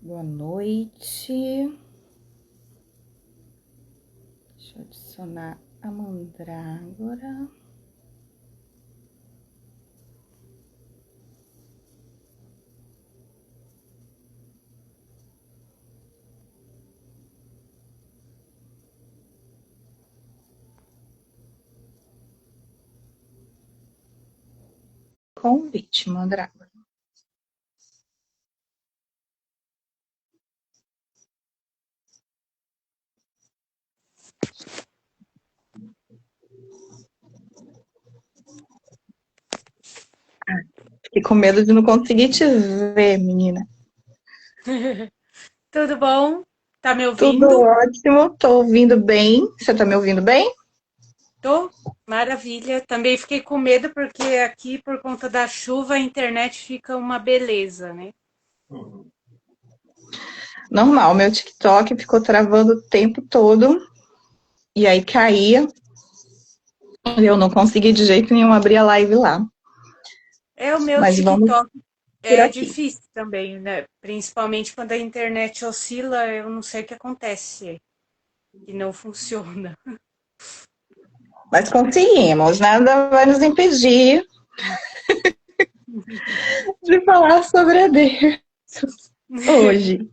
Boa noite. Deixa eu adicionar a mandrágora. Convite, mandrágora. Fiquei com medo de não conseguir te ver, menina. Tudo bom? Tá me Tudo ouvindo? ótimo, tô ouvindo bem. Você tá me ouvindo bem? Tô. Maravilha. Também fiquei com medo porque aqui, por conta da chuva, a internet fica uma beleza, né? Normal, meu TikTok ficou travando o tempo todo e aí caía. Eu não consegui de jeito nenhum abrir a live lá. É, o meu Mas vamos TikTok por é aqui. difícil também, né? Principalmente quando a internet oscila, eu não sei o que acontece, que não funciona. Mas conseguimos, nada vai nos impedir de falar sobre a Deus hoje.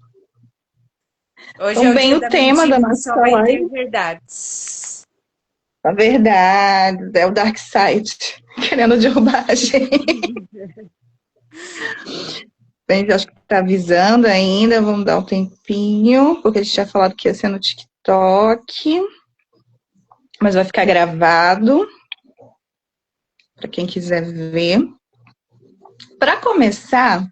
Hoje é o Também dia o da tema da mentira que só nossa vai ter live, verdades. a verdade, é o Dark Side, querendo derrubar a gente. A gente acho que tá avisando ainda, vamos dar um tempinho, porque a gente tinha falado que ia ser no TikTok, mas vai ficar gravado para quem quiser ver. Para começar,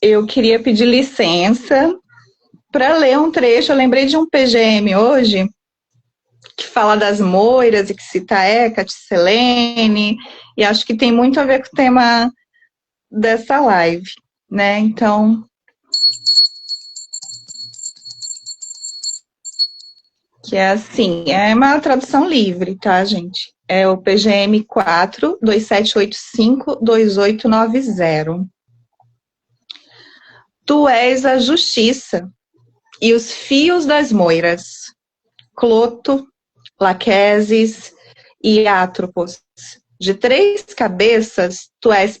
eu queria pedir licença para ler um trecho. Eu lembrei de um PGM hoje que fala das moiras e que cita Hecate, Selene, e acho que tem muito a ver com o tema dessa live, né? Então, que é assim, é uma tradução livre, tá, gente? É o PGM 4 2785 2890. Tu és a justiça e os fios das moiras, Cloto, Laqueses e Atropos. De três cabeças, tu és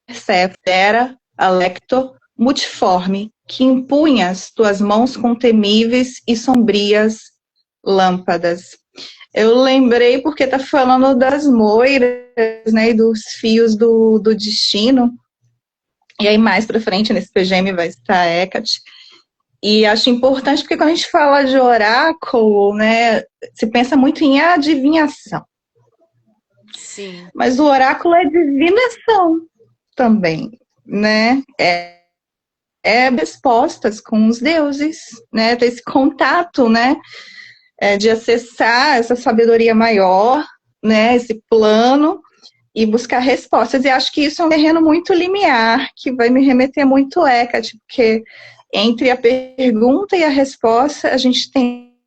Perséfera, Alecto, multiforme, que impunhas tuas mãos com temíveis e sombrias lâmpadas. Eu lembrei porque tá falando das moiras, né, e dos fios do destino. E aí mais para frente nesse PGM vai estar Hecate. E acho importante porque quando a gente fala de oráculo, né, se pensa muito em adivinhação. Sim. Mas o oráculo é divinação também, né? Respostas com os deuses, né? Ter esse contato, né? De acessar essa sabedoria maior, né? Esse plano e buscar respostas. E acho que isso é um terreno muito limiar, que vai me remeter muito a Hecate, porque entre a pergunta e a resposta a gente tem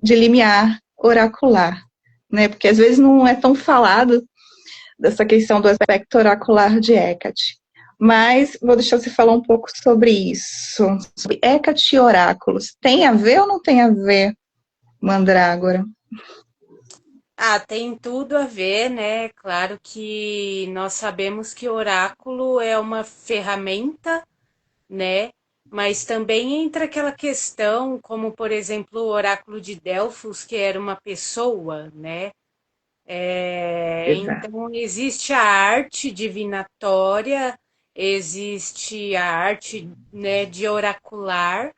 de limiar oracular, né? Porque às vezes não é tão falado dessa questão do aspecto oracular de Hecate. Mas vou deixar você falar um pouco sobre isso. Sobre Hecate e oráculos. Tem a ver ou não tem a ver, Mandrágora? Ah, tem tudo a ver, né? Claro que nós sabemos que oráculo é uma ferramenta, né? Mas também entra aquela questão, como por exemplo o oráculo de Delfos, que era uma pessoa, né? Exato. Então existe a arte divinatória, existe a arte, né, de oracular,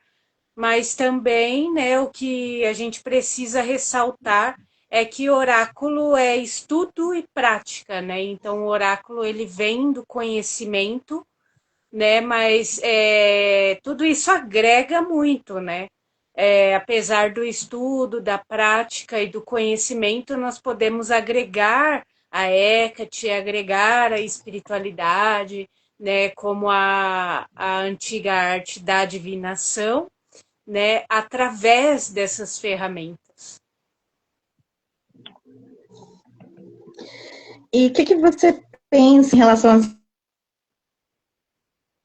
mas também, né, o que a gente precisa ressaltar é que oráculo é estudo e prática, né? Então, o oráculo ele vem do conhecimento, né? Mas tudo isso agrega muito, né? Apesar do estudo, da prática e do conhecimento, nós podemos agregar a Hecate, agregar a espiritualidade, né? Como a antiga arte da divinação, né, através dessas ferramentas. E o que você pensa em relação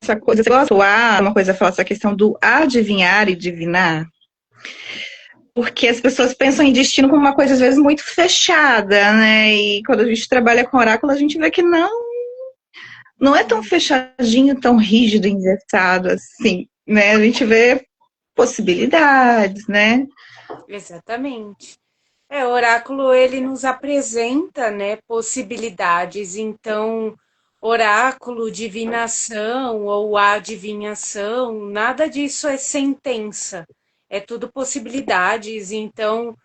essa coisa, você gosta uma coisa falar essa questão do adivinhar e divinar? Porque as pessoas pensam em destino como uma coisa, às vezes, muito fechada, né? E quando a gente trabalha com oráculo, a gente vê que não é tão fechadinho, tão rígido, engessado assim, né? A gente vê possibilidades, né? Exatamente. O oráculo ele nos apresenta, né, possibilidades. Então, oráculo, divinação ou adivinhação, nada disso é sentença. É tudo possibilidades. Então,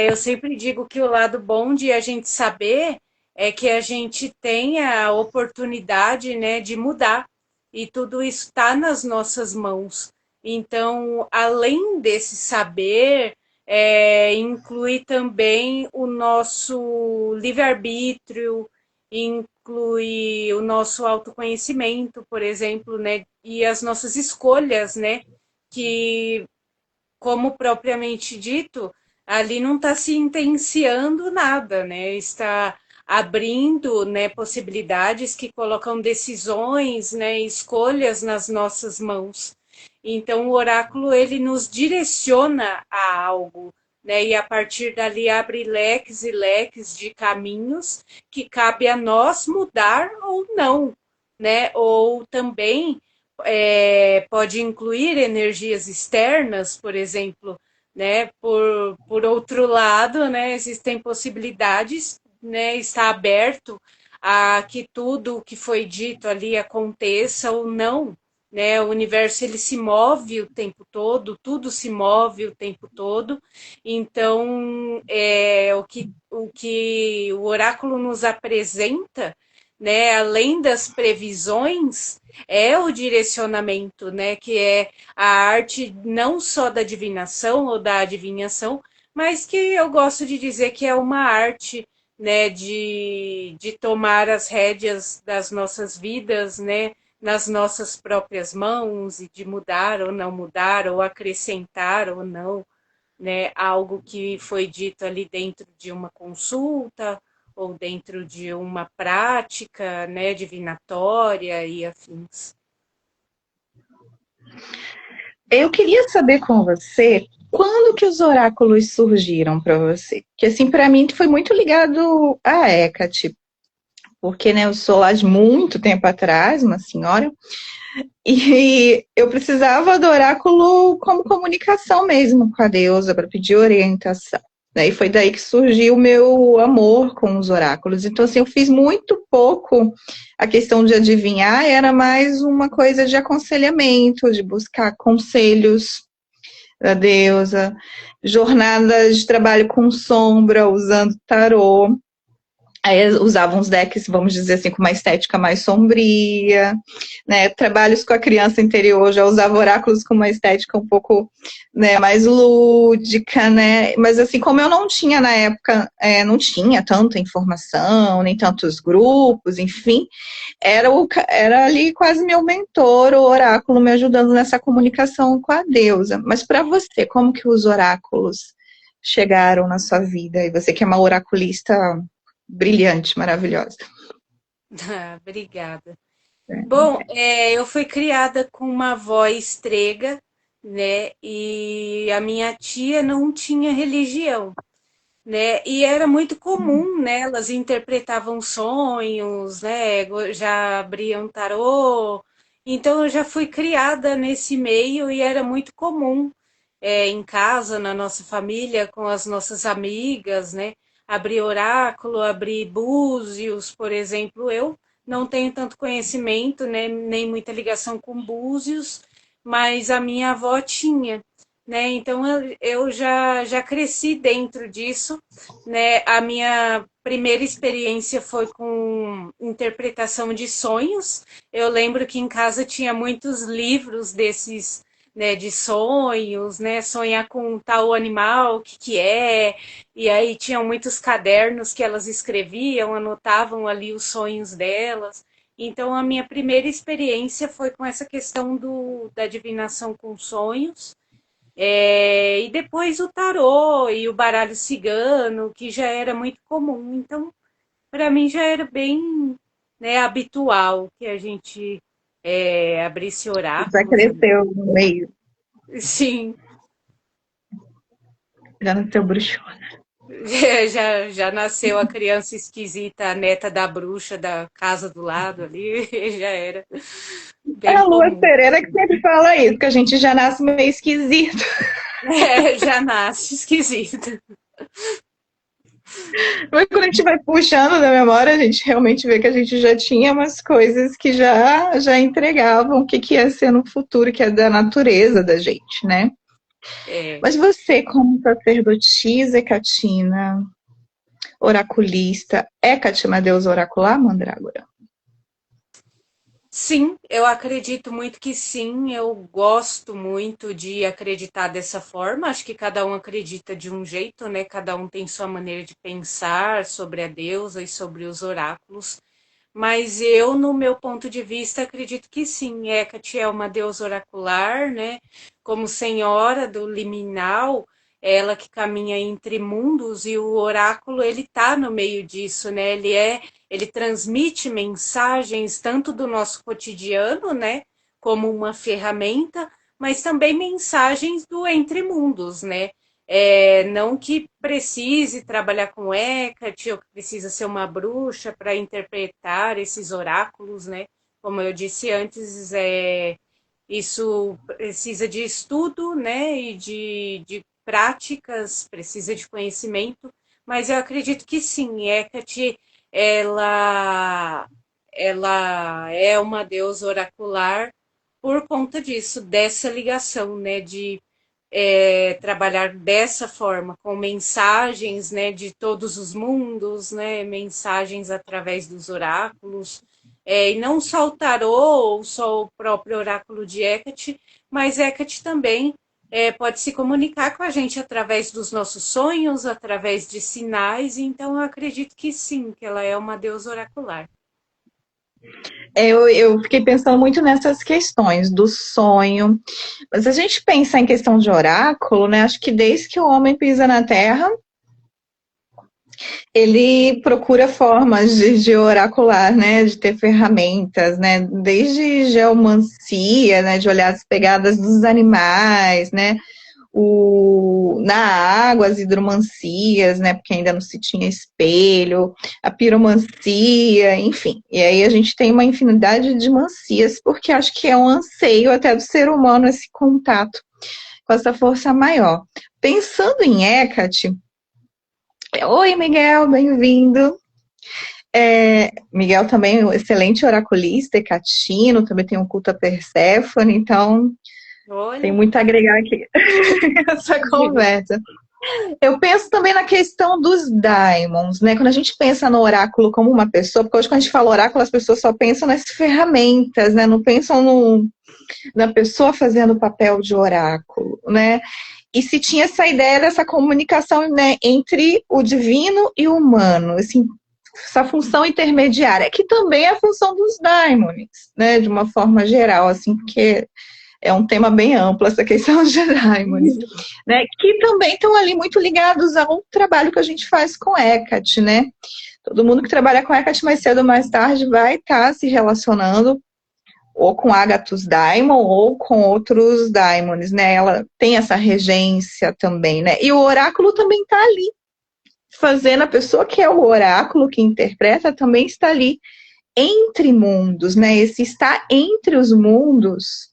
eu sempre digo que o lado bom de a gente saber é que a gente tem a oportunidade, né, de mudar. E tudo isso está nas nossas mãos. Então, além desse saber, inclui também o nosso livre-arbítrio, inclui o nosso autoconhecimento, por exemplo, né? E as nossas escolhas, né? Que, como propriamente dito, ali não está sentenciando nada, né? Está abrindo, né, possibilidades que colocam decisões, né, escolhas nas nossas mãos. Então, o oráculo ele nos direciona a algo, né? E a partir dali abre leques e leques de caminhos que cabe a nós mudar ou não, né? Ou também pode incluir energias externas, por exemplo, né? Por outro lado, né? Existem possibilidades, né? Está aberto a que tudo o que foi dito ali aconteça ou não, né? O universo ele se move o tempo todo, tudo se move o tempo todo. Então, o que o oráculo nos apresenta, né? Além das previsões, é o direcionamento, né? Que é a arte não só da divinação ou da adivinhação, mas que eu gosto de dizer que é uma arte, né? De tomar as rédeas das nossas vidas, né? Nas nossas próprias mãos e de mudar ou não mudar, ou acrescentar ou não, né, algo que foi dito ali dentro de uma consulta ou dentro de uma prática, né, divinatória e afins. Eu queria saber com você quando que os oráculos surgiram para você? Que assim, para mim foi muito ligado à Hecate, porque né, eu sou lá de muito tempo atrás, uma senhora, e eu precisava do oráculo como comunicação mesmo com a deusa, para pedir orientação. E foi daí que surgiu o meu amor com os oráculos. Então, assim, eu fiz muito pouco a questão de adivinhar, era mais uma coisa de aconselhamento, de buscar conselhos da deusa, jornadas de trabalho com sombra, usando tarô. Aí usava uns decks, vamos dizer assim, com uma estética mais sombria, né? Trabalhos com a criança interior, já usava oráculos com uma estética um pouco, né, mais lúdica, né? Mas assim, como eu não tinha na época, não tinha tanta informação, nem tantos grupos, enfim, era ali quase meu mentor, o oráculo me ajudando nessa comunicação com a deusa. Mas para você, como que os oráculos chegaram na sua vida? E você que é uma oraculista brilhante, maravilhosa. Obrigada. Bom, eu fui criada com uma avó estrega, né? E a minha tia não tinha religião, né? E era muito comum, né? Elas interpretavam sonhos, né? Já abriam tarô. Então eu já fui criada nesse meio e era muito comum em casa, na nossa família, com as nossas amigas, né? Abrir oráculo, abrir búzios, por exemplo. Eu não tenho tanto conhecimento, né? Nem muita ligação com búzios, mas a minha avó tinha, né? Então eu já cresci dentro disso, né? A minha primeira experiência foi com interpretação de sonhos. Eu lembro que em casa tinha muitos livros desses, né, de sonhos, né? Sonhar com tal animal, o que que é? E aí tinham muitos cadernos que elas escreviam, anotavam ali os sonhos delas. Então a minha primeira experiência foi com essa questão da divinação com sonhos. E depois o tarô e o baralho cigano, que já era muito comum. Então, para mim já era bem, né, habitual que a gente abrir esse Já oráculo. cresceu no meio, Sim, já nasceu bruxona. já nasceu a criança esquisita, a neta da bruxa da casa do lado ali, já era É bem a Lua comum. Serena que sempre fala isso, que a gente já nasce meio esquisito. Já nasce esquisita. Mas quando a gente vai puxando da memória, a gente realmente vê que a gente já tinha umas coisas que já entregavam o que, que ia ser no futuro, que é da natureza da gente, né? É. Mas você, como sacerdotisa hecatina, oraculista, Hecate, uma deusa oracular, Mandrágora? Sim, eu acredito muito que sim. Eu gosto muito de acreditar dessa forma. Acho que cada um acredita de um jeito, né? Cada um tem sua maneira de pensar sobre a deusa e sobre os oráculos. Mas eu, no meu ponto de vista, acredito que sim. Hecate é uma deusa oracular, né? Como senhora do liminal, ela que caminha entre mundos e o oráculo ele tá no meio disso, né? Ele transmite mensagens tanto do nosso cotidiano, né? Como uma ferramenta, mas também mensagens do entre mundos, né? Não que precise trabalhar com Hecate ou que precisa ser uma bruxa para interpretar esses oráculos, né? Como eu disse antes, isso precisa de estudo, né? E de práticas, precisa de conhecimento, mas eu acredito que sim, Hecate, ela, ela é uma deusa oracular por conta disso, dessa ligação, né? De trabalhar dessa forma, com mensagens, né, de todos os mundos, né, mensagens através dos oráculos, e não só o tarô ou só o próprio oráculo de Hecate, mas Hecate também pode se comunicar com a gente através dos nossos sonhos, através de sinais, então eu acredito que sim, que ela é uma deusa oracular. Eu fiquei pensando muito nessas questões do sonho. Mas a gente pensa em questão de oráculo, né? Acho que desde que o homem pisa na Terra, ele procura formas de oracular, né? De ter ferramentas, né? Desde geomancia, né? De olhar as pegadas dos animais, né? Na água, as hidromancias, né? Porque ainda não se tinha espelho, a piromancia, enfim. E aí a gente tem uma infinidade de mancias, porque acho que é um anseio até do ser humano esse contato com essa força maior. Pensando em Hecate, oi Miguel, bem-vindo. Miguel também é um excelente oraculista, hecatino, também tem um culto a Perséfone, então tem Olha, muito a agregar aqui nessa conversa. Eu penso também na questão dos daimons, né? Quando a gente pensa no oráculo como uma pessoa, porque hoje quando a gente fala oráculo, as pessoas só pensam nas ferramentas, né? Não pensam na pessoa fazendo o papel de oráculo, né? E se tinha essa ideia dessa comunicação, né, entre o divino e o humano, assim, essa função intermediária, que também é a função dos daimons, né, de uma forma geral, assim, porque é um tema bem amplo essa questão de daimons, né, que também estão ali muito ligados ao trabalho que a gente faz com Hecate, né. Todo mundo que trabalha com Hecate mais cedo ou mais tarde vai estar se relacionando ou com Agathos Daimon ou com outros daimones, né? Ela tem essa regência também, né? E o oráculo também está ali, fazendo a pessoa que é o oráculo, que interpreta, também está ali entre mundos, né? Esse estar entre os mundos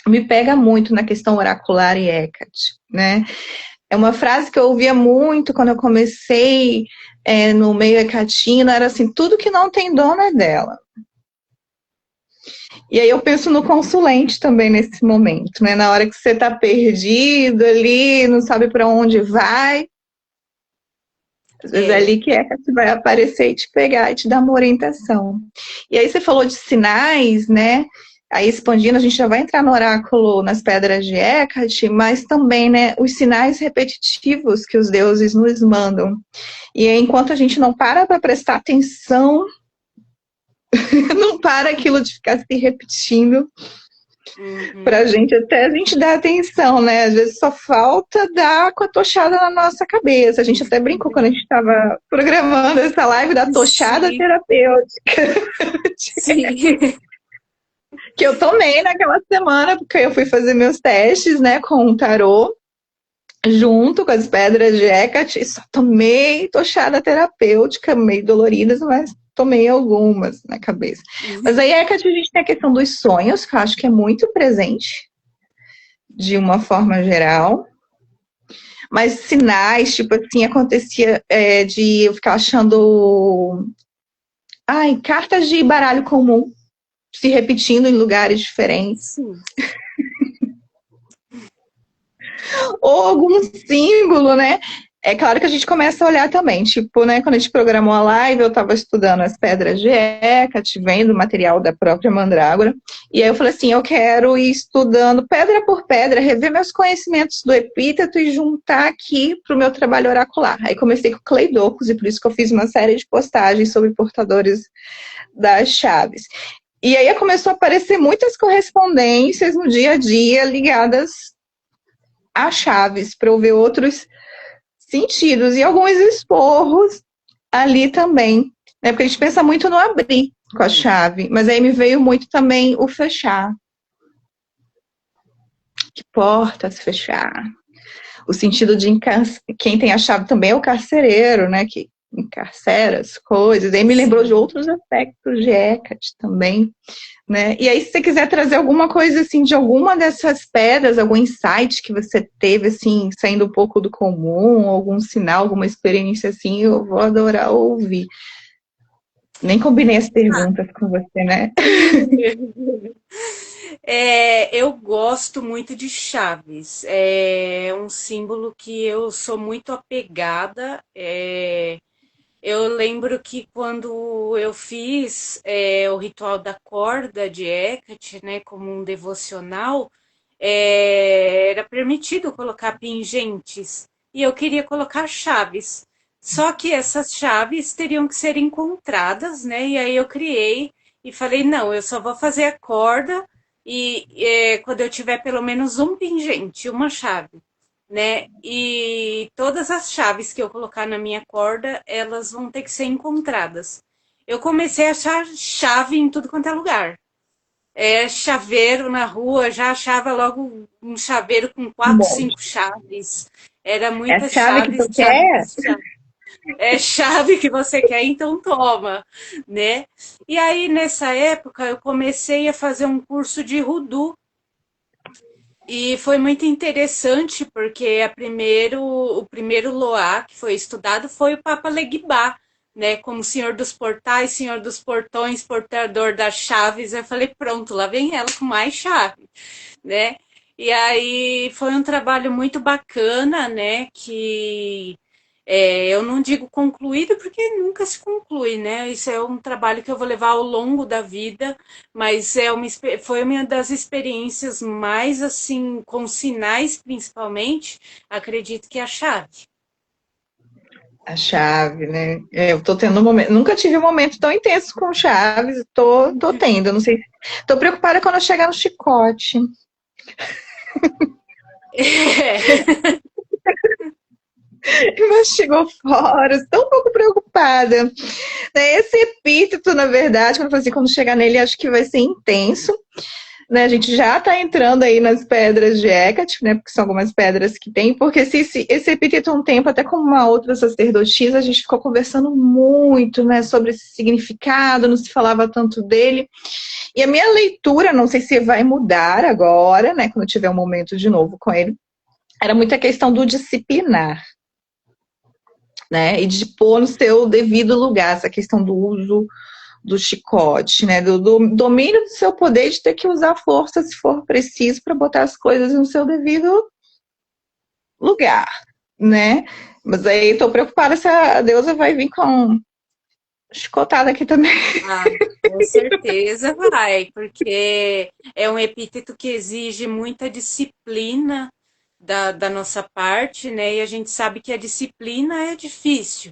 me pega muito na questão oracular e Hecate, né? É uma frase que eu ouvia muito quando eu comecei no meio hecatino, era assim, tudo que não tem dono é dela. E aí eu penso no consulente também nesse momento, né? Na hora que você está perdido ali, não sabe para onde vai, às vezes é é, ali que que vai aparecer e te pegar e te dar uma orientação. E aí você falou de sinais, né? Aí expandindo, a gente já vai entrar no oráculo nas pedras de Hecate, mas também, né, os sinais repetitivos que os deuses nos mandam. E aí, enquanto a gente não para prestar atenção, não para aquilo de ficar se repetindo, uhum, pra gente, até a gente dar atenção, né? Às vezes só falta dar com a tochada na nossa cabeça. A gente até brincou quando a gente estava programando essa live da tochada sim, terapêutica. sim. que eu tomei naquela semana, porque eu fui fazer meus testes, né, com o tarô, junto com as pedras de Hecate, e só tomei tochada terapêutica, meio doloridas, mas tomei algumas na cabeça. Mas aí, Hecate, a gente tem a questão dos sonhos, que eu acho que é muito presente, de uma forma geral. Mas sinais, tipo assim, acontecia de eu ficar achando cartas de baralho comum se repetindo em lugares diferentes. Sim. Ou algum símbolo, né? É claro que a gente começa a olhar também, tipo, né, quando a gente programou a live, eu estava estudando as pedras de Hecate, vendo o material da própria mandrágora, e aí eu falei assim, eu quero ir estudando pedra por pedra, rever meus conhecimentos do epíteto e juntar aqui para o meu trabalho oracular. Aí comecei com Cleidocos, e por isso que eu fiz uma série de postagens sobre portadores das chaves. E aí começou a aparecer muitas correspondências no dia a dia ligadas a chaves, para eu ver outros sentidos e alguns esporros ali também, né? Porque a gente pensa muito no abrir com a chave, mas aí me veio muito também o fechar. Que portas fechar? O sentido de quem tem a chave também é o carcereiro, né? Que encarcera as coisas. Aí me lembrou de outros aspectos de Hecate também, né? E aí, se você quiser trazer alguma coisa assim de alguma dessas pedras, algum insight que você teve, assim, saindo um pouco do comum, algum sinal, alguma experiência assim, eu vou adorar ouvir. Nem combinei as perguntas com você, né? Eu gosto muito de chaves. É um símbolo que eu sou muito apegada. Eu lembro que quando eu fiz o ritual da corda de Hecate, né, como um devocional, era permitido colocar pingentes e eu queria colocar chaves. Só que essas chaves teriam que ser encontradas, né? E aí eu criei e falei, não, eu só vou fazer a corda e quando eu tiver pelo menos um pingente, uma chave, né? E todas as chaves que eu colocar na minha corda, elas vão ter que ser encontradas. Eu comecei a achar chave em tudo quanto é lugar. Chaveiro na rua, já achava logo um chaveiro com quatro, Bom, cinco chaves. Era é a muitas chave que chaves, tu quer? chaves, chaves. É chave que você quer, então toma, né? E aí, nessa época, eu comecei a fazer um curso de Rudu. E foi muito interessante, porque o primeiro Loá que foi estudado foi o Papa Legba, né? Como Senhor dos Portais, Senhor dos Portões, portador das chaves. Eu falei, pronto, lá vem ela com mais chave, né? E aí foi um trabalho muito bacana, né? Que eu não digo concluído, porque nunca se conclui, né? Isso é um trabalho que eu vou levar ao longo da vida, mas foi uma das experiências mais, assim, com sinais, principalmente, acredito que é a chave. A chave, né? Eu tô tendo um momento. Nunca tive um momento tão intenso com chaves. Tô tendo, não sei. Tô preocupada quando eu chegar no chicote. É. Mas chegou fora, estou um pouco preocupada. Esse epíteto, na verdade, quando eu falei assim, quando chegar nele, acho que vai ser intenso. Né, a gente já está entrando aí nas pedras de Hecate, né, porque são algumas pedras que tem, porque esse epíteto um tempo, até com uma outra sacerdotisa, a gente ficou conversando muito, né, sobre esse significado, não se falava tanto dele, e a minha leitura, não sei se vai mudar agora, né, quando tiver um momento de novo com ele, era muito a questão do disciplinar, né, e de pôr no seu devido lugar, essa questão do uso do chicote, né? Do domínio do seu poder de ter que usar força se for preciso para botar as coisas no seu devido lugar, né? Mas aí estou preocupada se a deusa vai vir com chicotada aqui também. Ah, com certeza vai, porque é um epíteto que exige muita disciplina da nossa parte, né? E a gente sabe que a disciplina é difícil,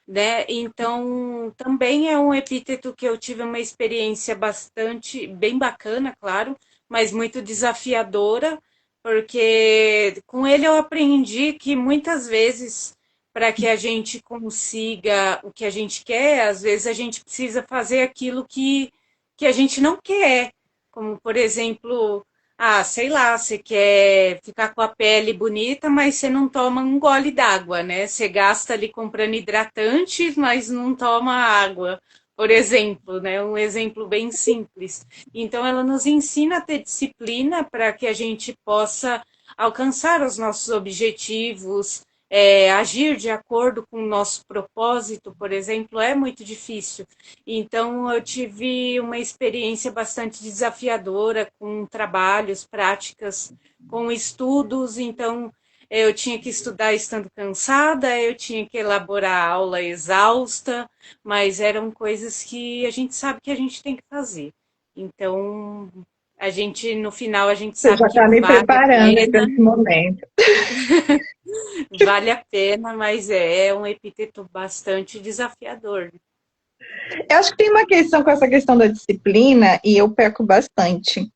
né? Então, também é um epíteto que eu tive uma experiência bastante, bem bacana, claro, mas muito desafiadora, porque com ele eu aprendi que muitas vezes, para que a gente consiga o que a gente quer, às vezes a gente precisa fazer aquilo que a gente não quer, Como, por exemplo, sei lá, você quer ficar com a pele bonita, mas você não toma um gole d'água, né? Você gasta ali comprando hidratante, mas não toma água, por exemplo, né? Um exemplo bem simples. Então, ela nos ensina a ter disciplina para que a gente possa alcançar os nossos objetivos, agir de acordo com o nosso propósito, por exemplo, é muito difícil. Então, eu tive uma experiência bastante desafiadora com trabalhos, práticas, com estudos. Então, eu tinha que estudar estando cansada, eu tinha que elaborar a aula exausta, mas eram coisas que a gente sabe que a gente tem que fazer. Então, no final, a gente Você sabe já que está me vale a preparando para pena, esse momento. vale a pena, mas é um epíteto bastante desafiador. Eu acho que tem uma questão com essa questão da disciplina, e eu peco bastante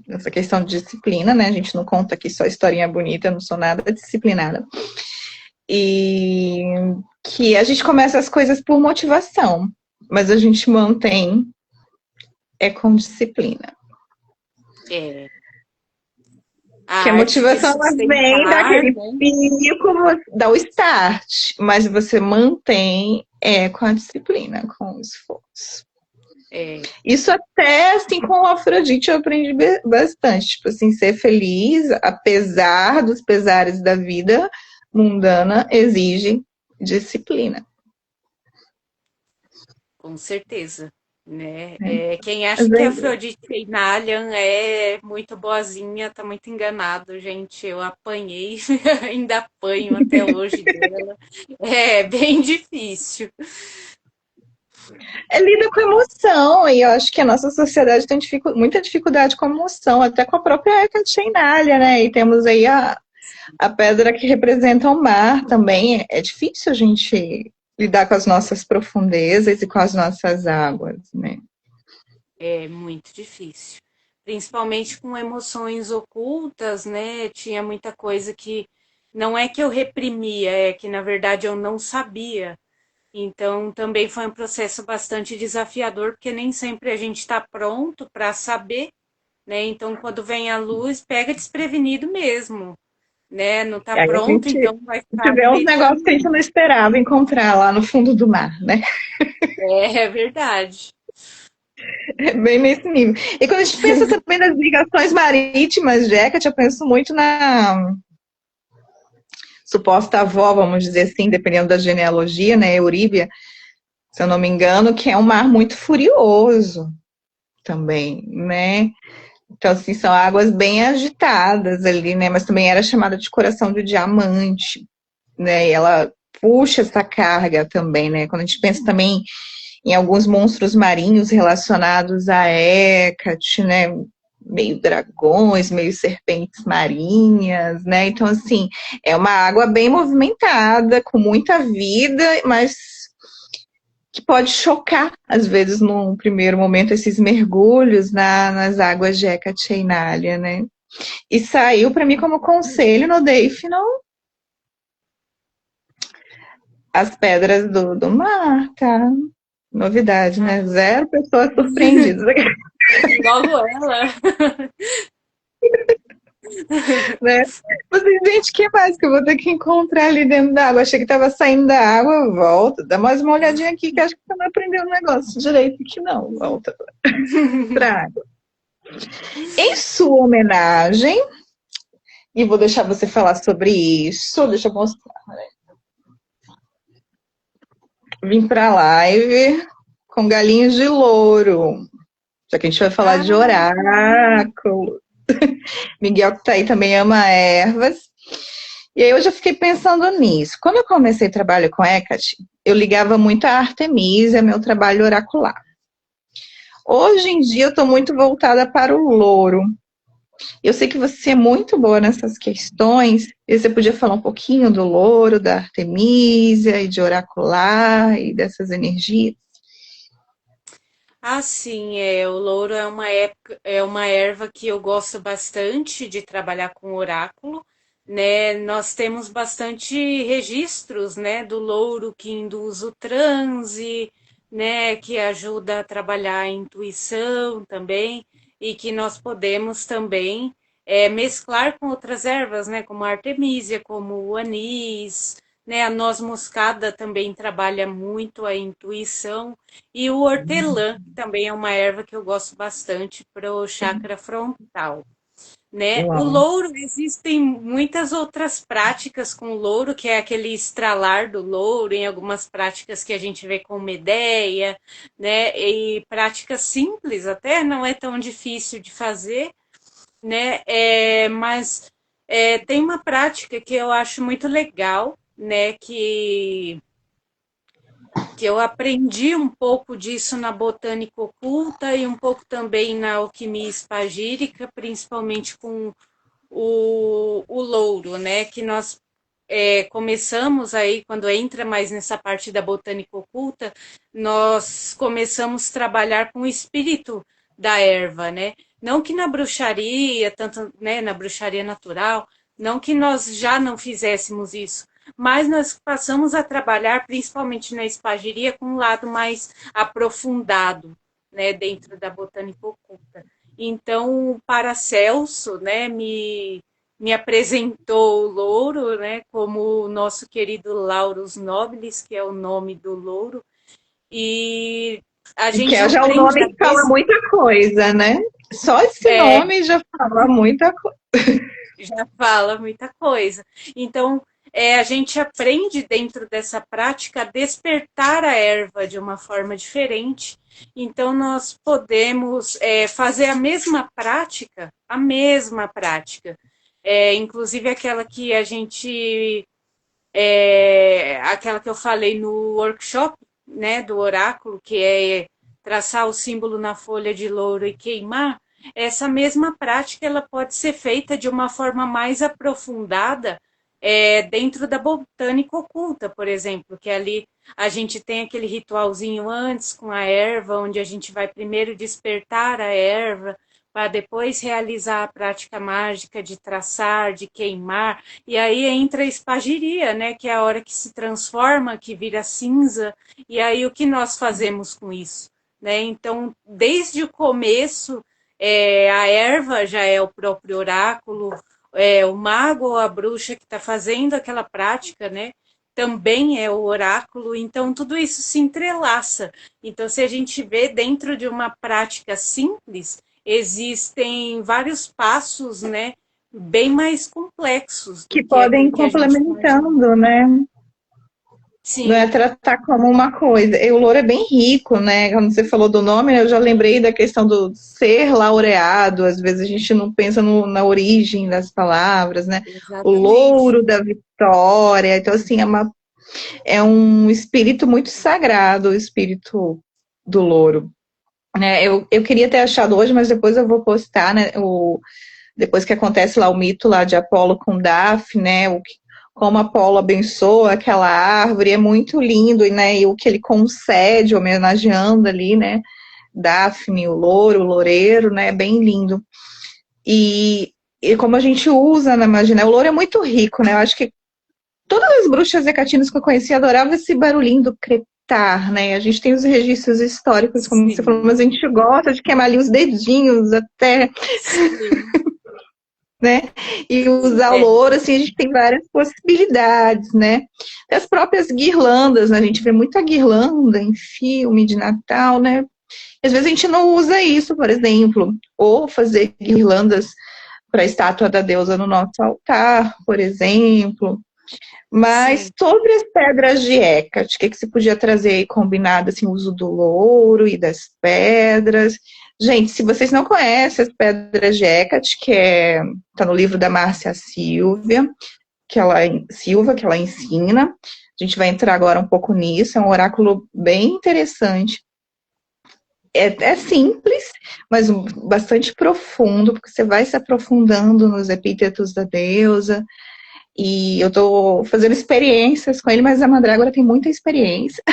nessa questão de disciplina, né? A gente não conta aqui só historinha bonita, eu não sou nada disciplinada. E que a gente começa as coisas por motivação, mas a gente mantém com disciplina. É, a Que a arte de motivação ela vem sustentar, daquele né? pico, dá o start, mas você mantém com a disciplina, com o esforço. É, Isso até, assim, com o Afrodite eu aprendi bastante. Tipo assim, ser feliz, apesar dos pesares da vida mundana, exige disciplina. com certeza, né? Né? Quem acha Às que a vezes, Afrodite Nalian é muito boazinha, tá muito enganado, gente. Eu apanhei, ainda apanho até hoje dela. É bem difícil. lida com emoção, e eu acho que a nossa sociedade tem muita dificuldade com emoção, até com a própria Cacheinalia, né? E temos aí a pedra que representa o mar também. É difícil a gente lidar com as nossas profundezas e com as nossas águas, né? É muito difícil. Principalmente com emoções ocultas, né? Tinha muita coisa que não é que eu reprimia, é que na verdade eu não sabia. Então, também foi um processo bastante desafiador, porque nem sempre a gente está pronto para saber, né? Então, quando vem a luz, pega desprevenido mesmo, né? Não está E aí pronto, então vai a gente ficar do vê uns jeito negócios que a que gente não esperava encontrar lá no fundo do mar, né? é verdade. É bem nesse nível. E quando a gente pensa também nas ligações marítimas de Hecate, eu penso muito na suposta avó, vamos dizer assim, dependendo da genealogia, né? Euríbia, se eu não me engano, que é um mar muito furioso também, né? Então, assim, são águas bem agitadas ali, né? Mas também era chamada de coração de diamante, né? E ela puxa essa carga também, né? Quando a gente pensa também em alguns monstros marinhos relacionados a Hecate, né? Meio dragões, meio serpentes marinhas, né? Então, assim, é uma água bem movimentada, com muita vida, mas que pode chocar, às vezes, num primeiro momento, esses mergulhos nas águas de Hecateinalia, né? E saiu para mim como conselho no Day Final as pedras do mar, tá? Novidade, Ah, né? Zero pessoas surpreendidas, logo ela. né? Mas, gente, que mais que eu vou ter que encontrar ali dentro da água? Achei que tava saindo da água, volta. Dá mais uma olhadinha aqui, que acho que você não aprendeu o negócio direito aqui, não. Volta pra água. Em sua homenagem, e vou deixar você falar sobre isso, deixa eu mostrar. Vim pra live com galinhos de louro. Já que a gente vai falar Ah, de oráculo. Miguel, que tá aí, também ama ervas. E aí eu já fiquei pensando nisso. Quando eu comecei trabalho com Hecate, eu ligava muito a Artemisia, meu trabalho oracular. Hoje em dia eu estou muito voltada para o louro. Eu sei que você é muito boa nessas questões, e você podia falar um pouquinho do louro, da Artemisia e de oracular e dessas energias. sim, o louro é uma erva que eu gosto bastante de trabalhar com oráculo, né? Nós temos bastante registros, né, do louro que induz o transe, né, que ajuda a trabalhar a intuição também. e que nós podemos também mesclar com outras ervas, né, como a artemisia, como o anis, né, a noz moscada também trabalha muito a intuição, e o hortelã, que também é uma erva que eu gosto bastante para o chakra frontal. Né? O Uau. louro, existem muitas outras práticas com o louro, que é aquele estralar do louro, em algumas práticas que a gente vê com medeia, né? E práticas simples, até não é tão difícil de fazer, né? Mas tem uma prática que eu acho muito legal, né? Que eu aprendi um pouco disso na botânica oculta e um pouco também na alquimia espagírica, principalmente com o louro, né? Que nós começamos aí, quando entra mais nessa parte da botânica oculta, nós começamos a trabalhar com o espírito da erva, né? Não que na bruxaria, tanto né, na bruxaria natural, não que nós já não fizéssemos isso, mas nós passamos a trabalhar, principalmente na espagiria, com um lado mais aprofundado, né, dentro da botânica oculta. Então, o Paracelso, né, me apresentou o louro, né, como o nosso querido Laurus nobilis, que é o nome do louro, e a Que gente é já o aprende nome a que fala muita coisa, né? Só esse nome já fala muita coisa. já fala muita coisa. Então, a gente aprende dentro dessa prática a despertar a erva de uma forma diferente. Então, nós podemos fazer a mesma prática, inclusive aquela que a gente, aquela que eu falei no workshop, né, do oráculo, que é traçar o símbolo na folha de louro e queimar. Essa mesma prática ela pode ser feita de uma forma mais aprofundada dentro da botânica oculta, por exemplo, que ali a gente tem aquele ritualzinho antes com a erva, onde a gente vai primeiro despertar a erva, para depois realizar a prática mágica de traçar, de queimar, e aí entra a espagiria, né, que é a hora que se transforma, que vira cinza, e aí o que nós fazemos com isso? Né? Então, desde o começo, a erva já é o próprio oráculo, o mago ou a bruxa que está fazendo aquela prática, né? Também é o oráculo, então tudo isso se entrelaça. Então, se a gente vê dentro de uma prática simples, existem vários passos, né? Bem mais complexos do Que que podem ir aquilo que a gente imagina. complementando, né? Não é Sim, tratar como uma coisa. E o louro é bem rico, né? Quando você falou do nome, eu já lembrei da questão do ser laureado. Às vezes a gente não pensa na origem das palavras, né? O exatamente. louro da vitória. Então, assim, é um espírito muito sagrado, o espírito do louro. Né? Eu queria ter achado hoje, mas depois eu vou postar, né? Depois que acontece lá o mito lá de Apolo com Daphne, né? Como Apolo abençoa aquela árvore, é muito lindo, né? E o que ele concede, homenageando ali, né? Daphne, o louro, o loureiro, né? É bem lindo. E como a gente usa na magia, né? O louro é muito rico, né? Eu acho que todas as bruxas hecatinas que eu conheci adoravam esse barulhinho do crepitar, né? A gente tem os registros históricos, como você falou, Sim, mas a gente gosta de queimar ali os dedinhos até, sim. né? E usar o É, louro, assim, a gente tem várias possibilidades, né? As próprias guirlandas, né? A gente vê muita guirlanda em filme de Natal, né? Às vezes a gente não usa isso, por exemplo, ou fazer guirlandas para a estátua da deusa no nosso altar, por exemplo. Mas sim. sobre as pedras de Hecate, o que você podia trazer aí combinado, assim, o uso do louro e das pedras? Gente, se vocês não conhecem as pedras de Hecate, tá no livro da Márcia Silva, que ela ensina. A gente vai entrar agora um pouco nisso, é um oráculo bem interessante. É simples, mas bastante profundo, porque você vai se aprofundando nos epítetos da deusa. E eu tô fazendo experiências com ele, mas a Mandrágora tem muita experiência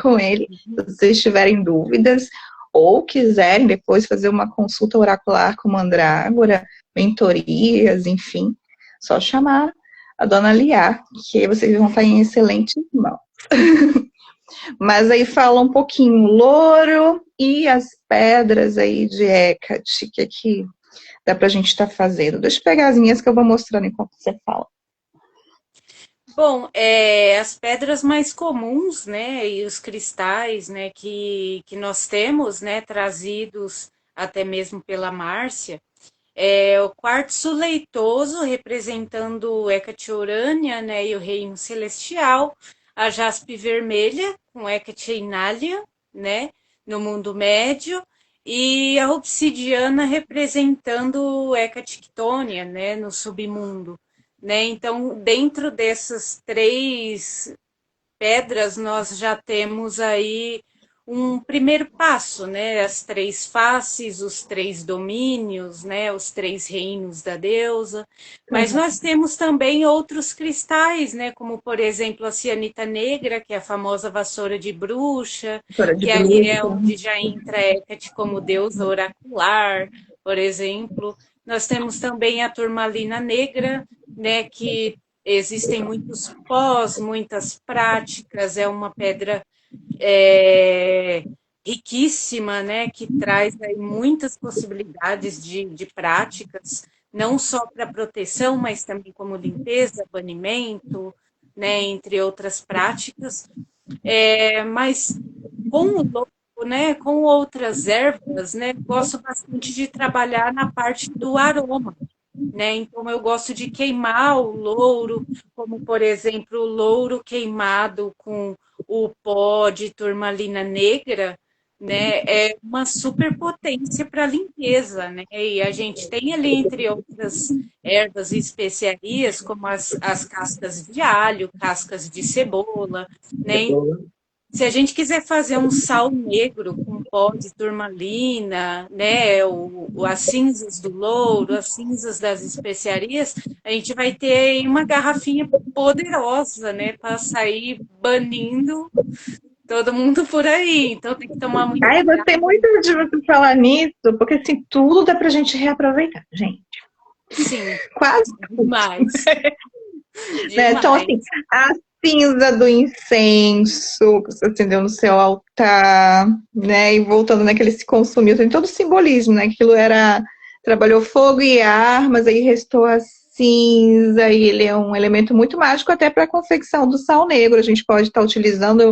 com ele. Se vocês tiverem dúvidas ou quiserem depois fazer uma consulta oracular com Mandrágora, mentorias, enfim, só chamar a dona Liá, que vocês vão estar em excelentes mãos. Mas aí fala um pouquinho louro e as pedras aí de Hecate, que aqui dá pra gente estar fazendo. Deixa eu pegar as minhas que eu vou mostrando enquanto você fala. Bom, as pedras mais comuns, né, e os cristais, né, que nós temos, né, trazidos até mesmo pela Márcia, é o quartzo leitoso, representando Hecate Urânia, né, e o reino celestial, a jaspe vermelha, com Hecate Inália, né, no mundo médio, e a obsidiana representando Hecate Quitônia, né, no submundo. Né? Então, dentro dessas três pedras, nós já temos aí um primeiro passo, né? As três faces, os três domínios, né? Os três reinos da deusa. Mas nós temos também outros cristais, né? Como, por exemplo, a cianita negra, que é a famosa vassoura de bruxa, História de que aí bruxa. é onde já entra Hecate como deusa oracular, por exemplo. Nós temos também a turmalina negra, né? Que existem muitos pós, muitas práticas, é uma pedra é, riquíssima, né, que traz aí muitas possibilidades de práticas, não só para proteção, mas também como limpeza, banimento, né, entre outras práticas. Mas com o lobo, né, com outras ervas, né, gosto bastante de trabalhar na parte do aroma, né? Então eu gosto de queimar o louro, como por exemplo o louro queimado com o pó de turmalina negra, né? É uma superpotência para limpeza, né? E a gente tem ali, entre outras ervas e especiarias, como as cascas de alho, cascas de cebola, né? Se a gente quiser fazer um sal negro com pó de turmalina, né, as cinzas do louro, as cinzas das especiarias, a gente vai ter aí uma garrafinha poderosa, né, para sair banindo todo mundo por aí. Então tem que tomar muito Ai, cuidado. gostei muito de você falar nisso, porque assim, tudo dá pra gente reaproveitar, gente. Sim, Quase tudo. demais, Né? Então, assim, demais. a cinza do incenso que você acendeu no seu altar, né? E voltando naquele se consumiu, tem todo o simbolismo, né? Aquilo era. Trabalhou fogo e ar, mas aí restou a cinza, e ele é um elemento muito mágico até para a confecção do sal negro. A gente pode estar utilizando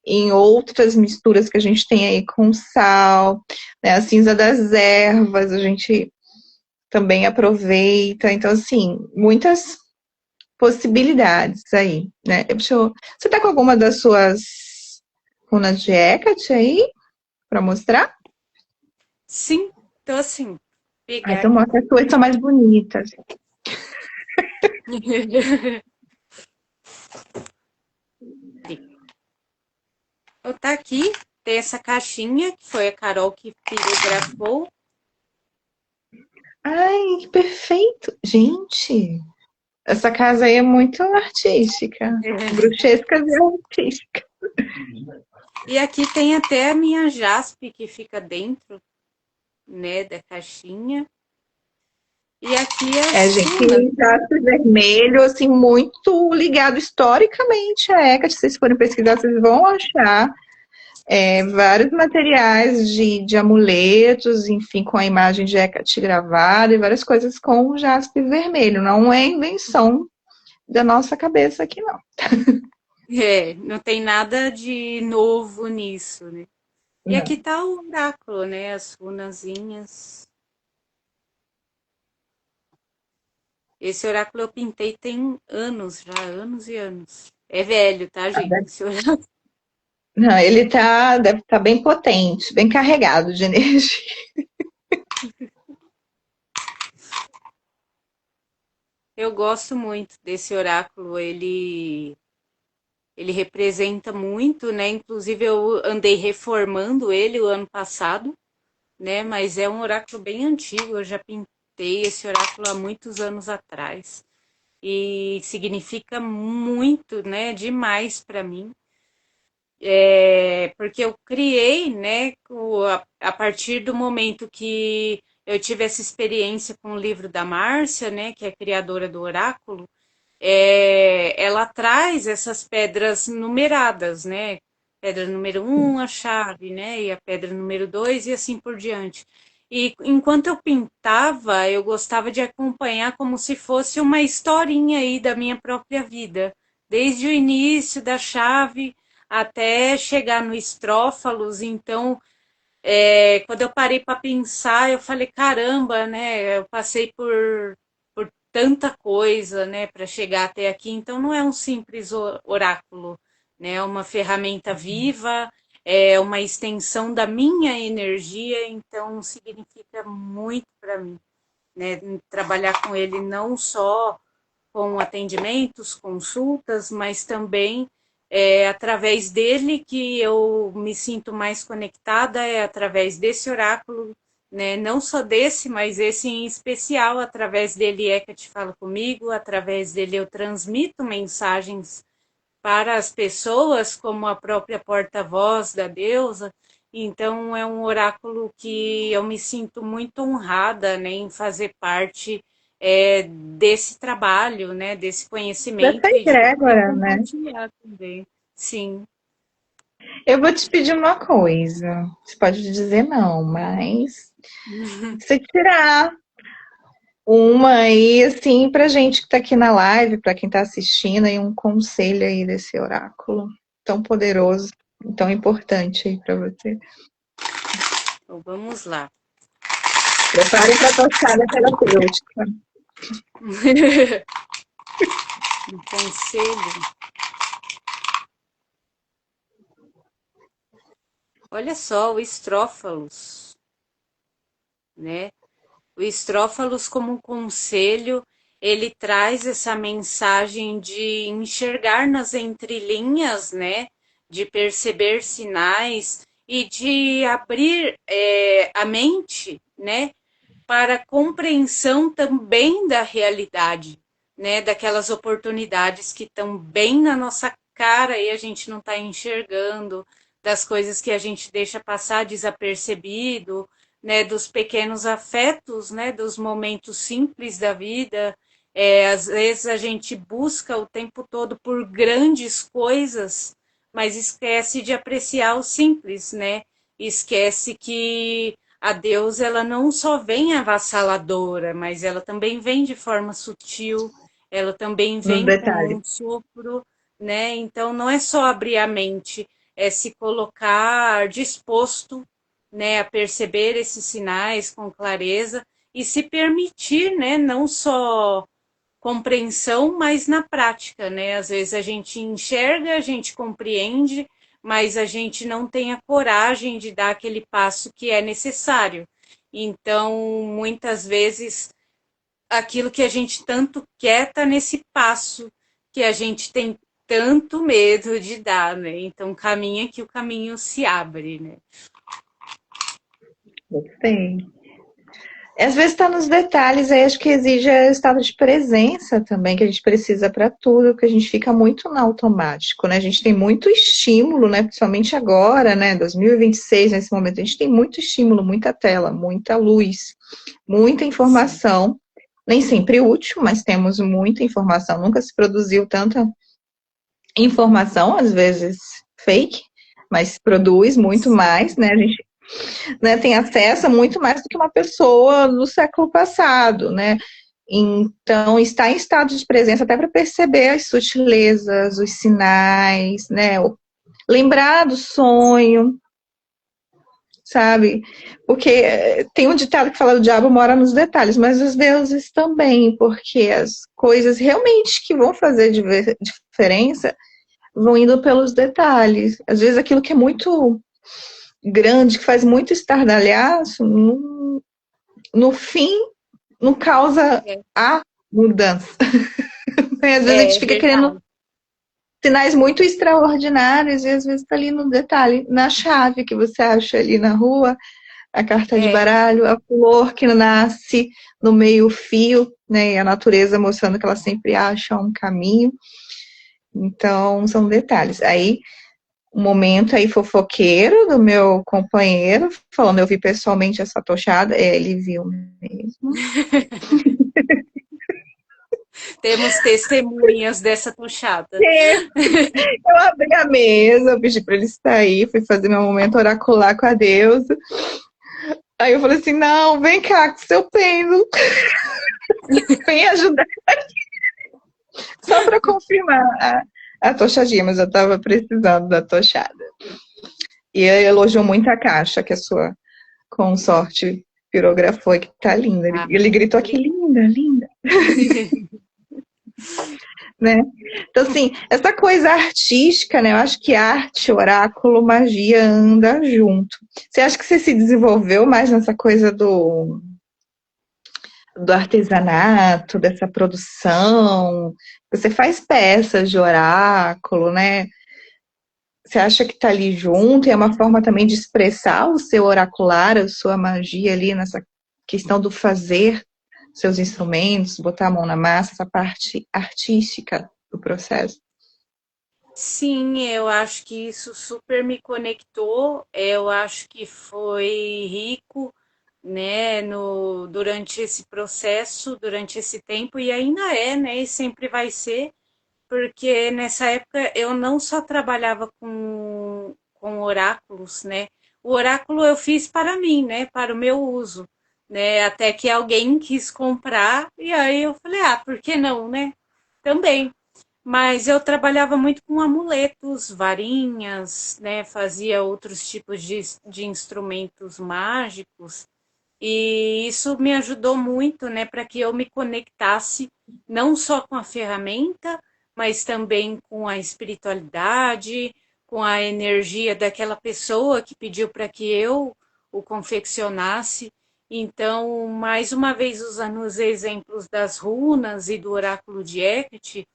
em outras misturas que a gente tem aí com sal, né? A cinza das ervas, a gente também aproveita. Então, assim, muitas possibilidades aí, né? Você tá com alguma das suas runas de Hecate aí para mostrar? Sim, então assim, Ah, pegar então aqui. mostra as suas, são mais bonitas. Eu tá aqui, tem essa caixinha, que foi a Carol que pirografou. Ai, que perfeito! Gente, essa casa aí é muito artística. Bruxesca e artística. E aqui tem até a minha jaspe que fica dentro, né, da caixinha. E aqui É, as runas. gente, jato vermelho, assim, muito ligado historicamente a Hecate. Se vocês forem pesquisar, vocês vão achar vários materiais de amuletos, enfim, com a imagem de Hecate gravada e várias coisas com jaspe vermelho. Não é invenção da nossa cabeça aqui, não. Não tem nada de novo nisso, né? E Não. aqui tá o oráculo, né? As runazinhas. Esse oráculo eu pintei tem anos já, anos e anos. É velho, tá, gente? Esse oráculo. Não, ele deve estar bem potente, bem carregado de energia. Eu gosto muito desse oráculo. Ele representa muito, né? Inclusive eu andei reformando ele o ano passado, né? Mas é um oráculo bem antigo, eu já pintei esse oráculo há muitos anos atrás. E significa muito, né? Demais para mim. Porque eu criei, né? A partir do momento que eu tive essa experiência com o livro da Márcia, né? Que é a criadora do oráculo. ela traz essas pedras numeradas, né? Pedra número um, a chave, né? E a pedra número 2 e assim por diante. E enquanto eu pintava, eu gostava de acompanhar como se fosse uma historinha aí da minha própria vida, desde o início da chave até chegar no estrófalos. Então, quando eu parei para pensar, eu falei, caramba, né? Eu passei por tanta coisa, né, para chegar até aqui. Então, não é um simples oráculo, né? É uma ferramenta viva, é uma extensão da minha energia. Então, significa muito para mim, né? Trabalhar com ele não só com atendimentos, consultas, mas também através dele que eu me sinto mais conectada, é através desse oráculo, né? Não só desse, mas esse em especial, através dele é que te fala comigo, através dele eu transmito mensagens para as pessoas, como a própria porta-voz da deusa. Então, é um oráculo que eu me sinto muito honrada, né, em fazer parte desse trabalho, né, desse conhecimento Dessa e de poder egrégora, né? compartilhar também. Sim. Eu vou te pedir uma coisa. Você pode dizer não, mas se tirar uma aí, assim, pra gente que tá aqui na live, pra quem tá assistindo, aí um conselho aí desse oráculo tão poderoso, tão importante aí pra você. Então, vamos lá. Prepare pra tochada terapêutica. Um conselho. Olha só, o estrófalos, né? O estrófalos como um conselho, ele traz essa mensagem de enxergar nas entrelinhas, né? De perceber sinais e de abrir a mente, né? Para a compreensão também da realidade, né? Daquelas oportunidades que estão bem na nossa cara e a gente não está enxergando, das coisas que a gente deixa passar desapercebido, né? Dos pequenos afetos, né? Dos momentos simples da vida. Às vezes a gente busca o tempo todo por grandes coisas, mas esquece de apreciar o simples, né? Esquece que a deusa ela não só vem avassaladora, mas ela também vem de forma sutil, ela também Nos vem com detalhes. um sopro, né? Então não é só abrir a mente, é se colocar disposto, né, a perceber esses sinais com clareza e se permitir, né, não só compreensão, mas na prática, né? Às vezes a gente enxerga, a gente compreende, mas a gente não tem a coragem de dar aquele passo que é necessário. Então, muitas vezes, aquilo que a gente tanto quer está nesse passo que a gente tem tanto medo de dar, né? Então, caminha que o caminho se abre, né? Gostei. Às vezes está nos detalhes, aí acho que exige estado de presença também, que a gente precisa para tudo, que a gente fica muito no automático, né? A gente tem muito estímulo, né? Principalmente agora, né? 2026, nesse momento, a gente tem muito estímulo, muita tela, muita luz, muita Sim. informação, nem sempre útil, mas temos muita informação. Nunca se produziu tanta informação, às vezes fake, mas produz muito mais, né? A gente, né, tem acesso a muito mais do que uma pessoa do século passado, né? Então, está em estado de presença até para perceber as sutilezas, os sinais, né? Lembrar do sonho, sabe? Porque tem um ditado que fala: o diabo mora nos detalhes, mas os deuses também, porque as coisas realmente que vão fazer diferença vão indo pelos detalhes. Às vezes aquilo que é muito grande, que faz muito estardalhaço, no fim não causa É, a mudança. Às vezes a gente é fica querendo verdade. sinais muito extraordinários e às vezes está ali no detalhe, na chave que você acha ali na rua, a carta de É, baralho, a flor que nasce no meio-fio, né? E a natureza mostrando que ela sempre acha um caminho. Então, são detalhes. Aí, um momento aí fofoqueiro do meu companheiro, falando, eu vi pessoalmente essa tochada, ele viu mesmo. Temos testemunhas dessa tochada. Eu abri a mesa, eu pedi para ele sair, fui fazer meu momento oracular com a deusa. Aí eu falei assim, não, vem cá com seu pêndulo. Vem ajudar. Só para confirmar a tochadinha, mas eu estava precisando da tochada. E ele elogiou muito a caixa que a sua consorte pirografou, que tá linda. Ele gritou aqui, linda, linda. Né? Então, assim, essa coisa artística, né? Eu acho que arte, oráculo, magia anda junto. Você acha que você se desenvolveu mais nessa coisa do artesanato, dessa produção? Você faz peças de oráculo, né? Você acha que está ali junto e é uma forma também de expressar o seu oracular, a sua magia ali nessa questão do fazer seus instrumentos, botar a mão na massa, essa parte artística do processo? Sim, eu acho que isso super me conectou. Eu acho que foi rico, né, durante esse processo, durante esse tempo, e ainda é, né, e sempre vai ser, porque nessa época eu não só trabalhava com oráculos, né? O oráculo eu fiz para mim, né? Para o meu uso, né? Até que alguém quis comprar, e aí eu falei, ah, por que não, né? Também. Mas eu trabalhava muito com amuletos, varinhas, né? Fazia outros tipos de instrumentos mágicos. E isso me ajudou muito, né, para que eu me conectasse não só com a ferramenta, mas também com a espiritualidade, com a energia daquela pessoa que pediu para que eu o confeccionasse. Então, mais uma vez, usando os exemplos das runas e do oráculo de Hecate,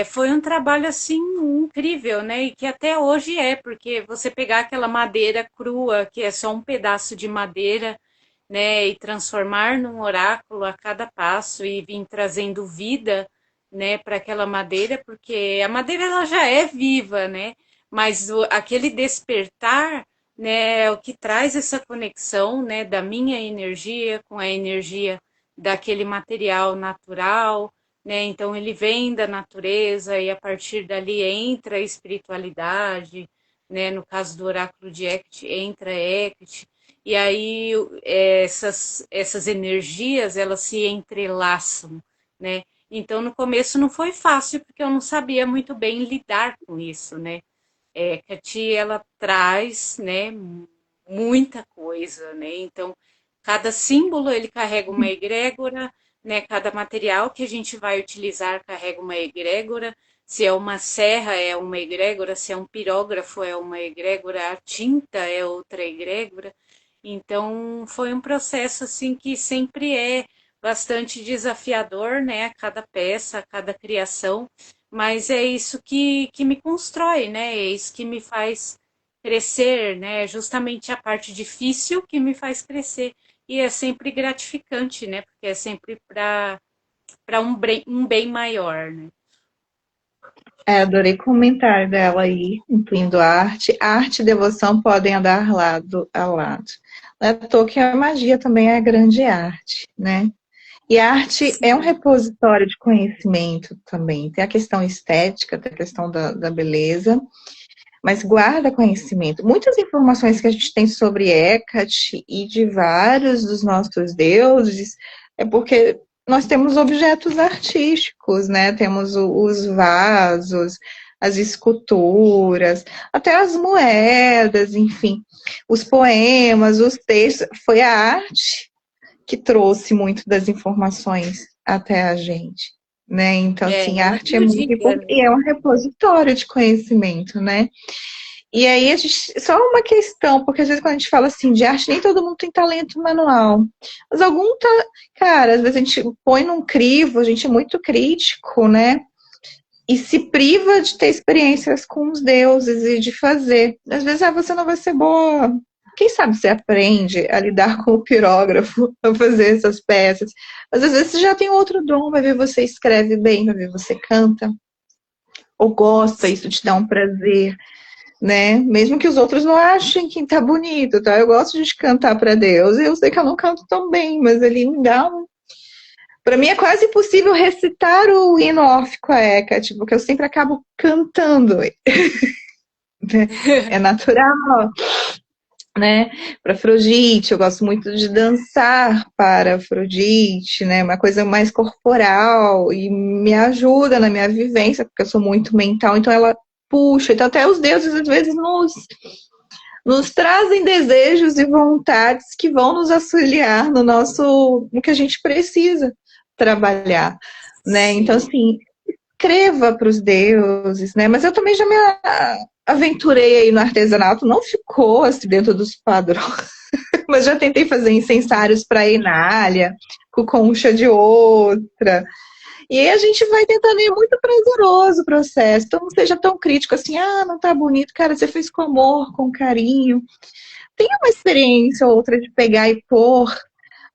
foi um trabalho assim incrível, né? E que até hoje é, porque você pegar aquela madeira crua, que é só um pedaço de madeira, né, e transformar num oráculo a cada passo e vir trazendo vida, né, para aquela madeira, porque a madeira ela já é viva, né? Mas aquele despertar, né, é o que traz essa conexão, né, da minha energia com a energia daquele material natural, né? Então ele vem da natureza e a partir dali entra a espiritualidade, né? No caso do oráculo de Hecate, entra Hecate, e aí essas energias elas se entrelaçam, né? Então no começo não foi fácil porque eu não sabia muito bem lidar com isso, né? Hecate ela traz, né, muita coisa, né? Então cada símbolo ele carrega uma egrégora, né? Cada material que a gente vai utilizar carrega uma egrégora. Se é uma serra, é uma egrégora. Se é um pirógrafo, é uma egrégora. A tinta é outra egrégora. Então, foi um processo assim que sempre é bastante desafiador, né? A cada peça, a cada criação. Mas é isso que me constrói, né? É isso que me faz crescer, né? Justamente a parte difícil que me faz crescer. E é sempre gratificante, né? Porque é sempre para um bem maior, né? Adorei o comentário dela aí, incluindo arte e devoção podem andar lado a lado. Não é à toa que a magia também é grande arte, né? E a arte é um repositório de conhecimento também. Tem a questão estética, tem a questão da beleza, mas guarda conhecimento. Muitas informações que a gente tem sobre Hecate e de vários dos nossos deuses é porque nós temos objetos artísticos, né? Temos os vasos, as esculturas, até as moedas, enfim, os poemas, os textos. Foi a arte que trouxe muito das informações até a gente, né? Então, assim, a arte é muito importante e é um repositório de conhecimento, né? E aí, só uma questão, porque às vezes quando a gente fala assim de arte, nem todo mundo tem talento manual. Mas cara, às vezes a gente põe num crivo, a gente é muito crítico, né? E se priva de ter experiências com os deuses e de fazer. Às vezes, você não vai ser boa. Quem sabe você aprende a lidar com o pirógrafo, a fazer essas peças. Mas às vezes você já tem outro dom, vai ver você escreve bem, vai ver você canta, ou gosta, isso te dá um prazer, né? Mesmo que os outros não achem que tá bonito, tá? Eu gosto de cantar para Deus, eu sei que eu não canto tão bem, mas ele me dá Para mim é quase impossível recitar o hino órfico a Hecate, porque eu sempre acabo cantando. É natural, né? Para Afrodite, eu gosto muito de dançar para Afrodite, né? Uma coisa mais corporal e me ajuda na minha vivência, porque eu sou muito mental, então ela puxa. Então até os deuses às vezes nos trazem desejos e vontades que vão nos auxiliar no que a gente precisa trabalhar, né? Então, Sim. assim, escreva para os deuses, né? Mas eu também já me aventurei aí no artesanato, não ficou assim dentro dos padrões, mas já tentei fazer incensários para Inália, com concha de outra. E aí a gente vai tentando, e é muito prazeroso o processo. Então não seja tão crítico assim, ah, não tá bonito, cara, você fez com amor, com carinho. Tem uma experiência ou outra de pegar e pôr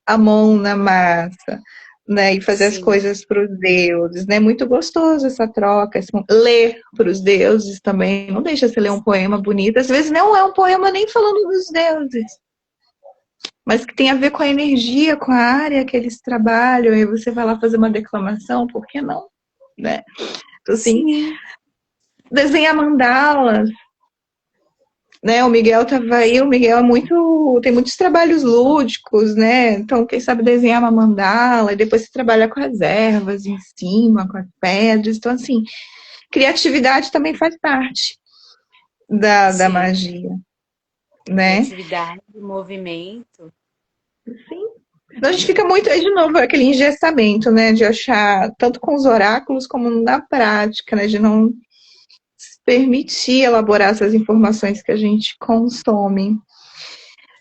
a mão na massa, né? E fazer as Sim. coisas para os deuses, né? Muito gostoso essa troca. Ler para os deuses também. Não deixa você ler um poema bonito. Às vezes não é um poema nem falando dos deuses, mas que tem a ver com a energia, com a área que eles trabalham, e você vai lá fazer uma declamação, por que não? Né? Então, assim, Sim. desenhar mandalas, né? O Miguel estava aí, o Miguel tem muitos trabalhos lúdicos, né? Então, quem sabe desenhar uma mandala, e depois você trabalha com as ervas em cima, com as pedras. Então, assim, criatividade também faz parte da Sim. magia, né? Criatividade, movimento. Sim. Então, a gente fica muito, aí de novo, aquele engessamento, né? De achar, tanto com os oráculos como na prática, né? De não se permitir elaborar essas informações que a gente consome.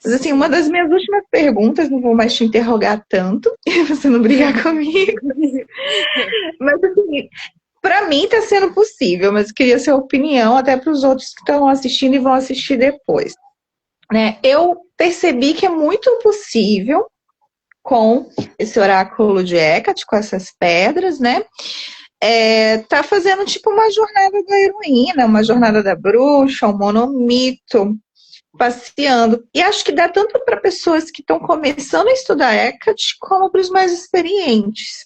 Mas, assim, uma Sim. das minhas últimas perguntas, não vou mais te interrogar tanto, e você não brigar comigo, mas, assim, para mim está sendo possível, mas eu queria sua opinião, até para os outros que estão assistindo e vão assistir depois. Né? Eu percebi que é muito possível com esse oráculo de Hecate, com essas pedras, né? Tá fazendo tipo uma jornada da heroína, uma jornada da bruxa, um monomito, passeando. E acho que dá tanto para pessoas que estão começando a estudar Hecate, como para os mais experientes.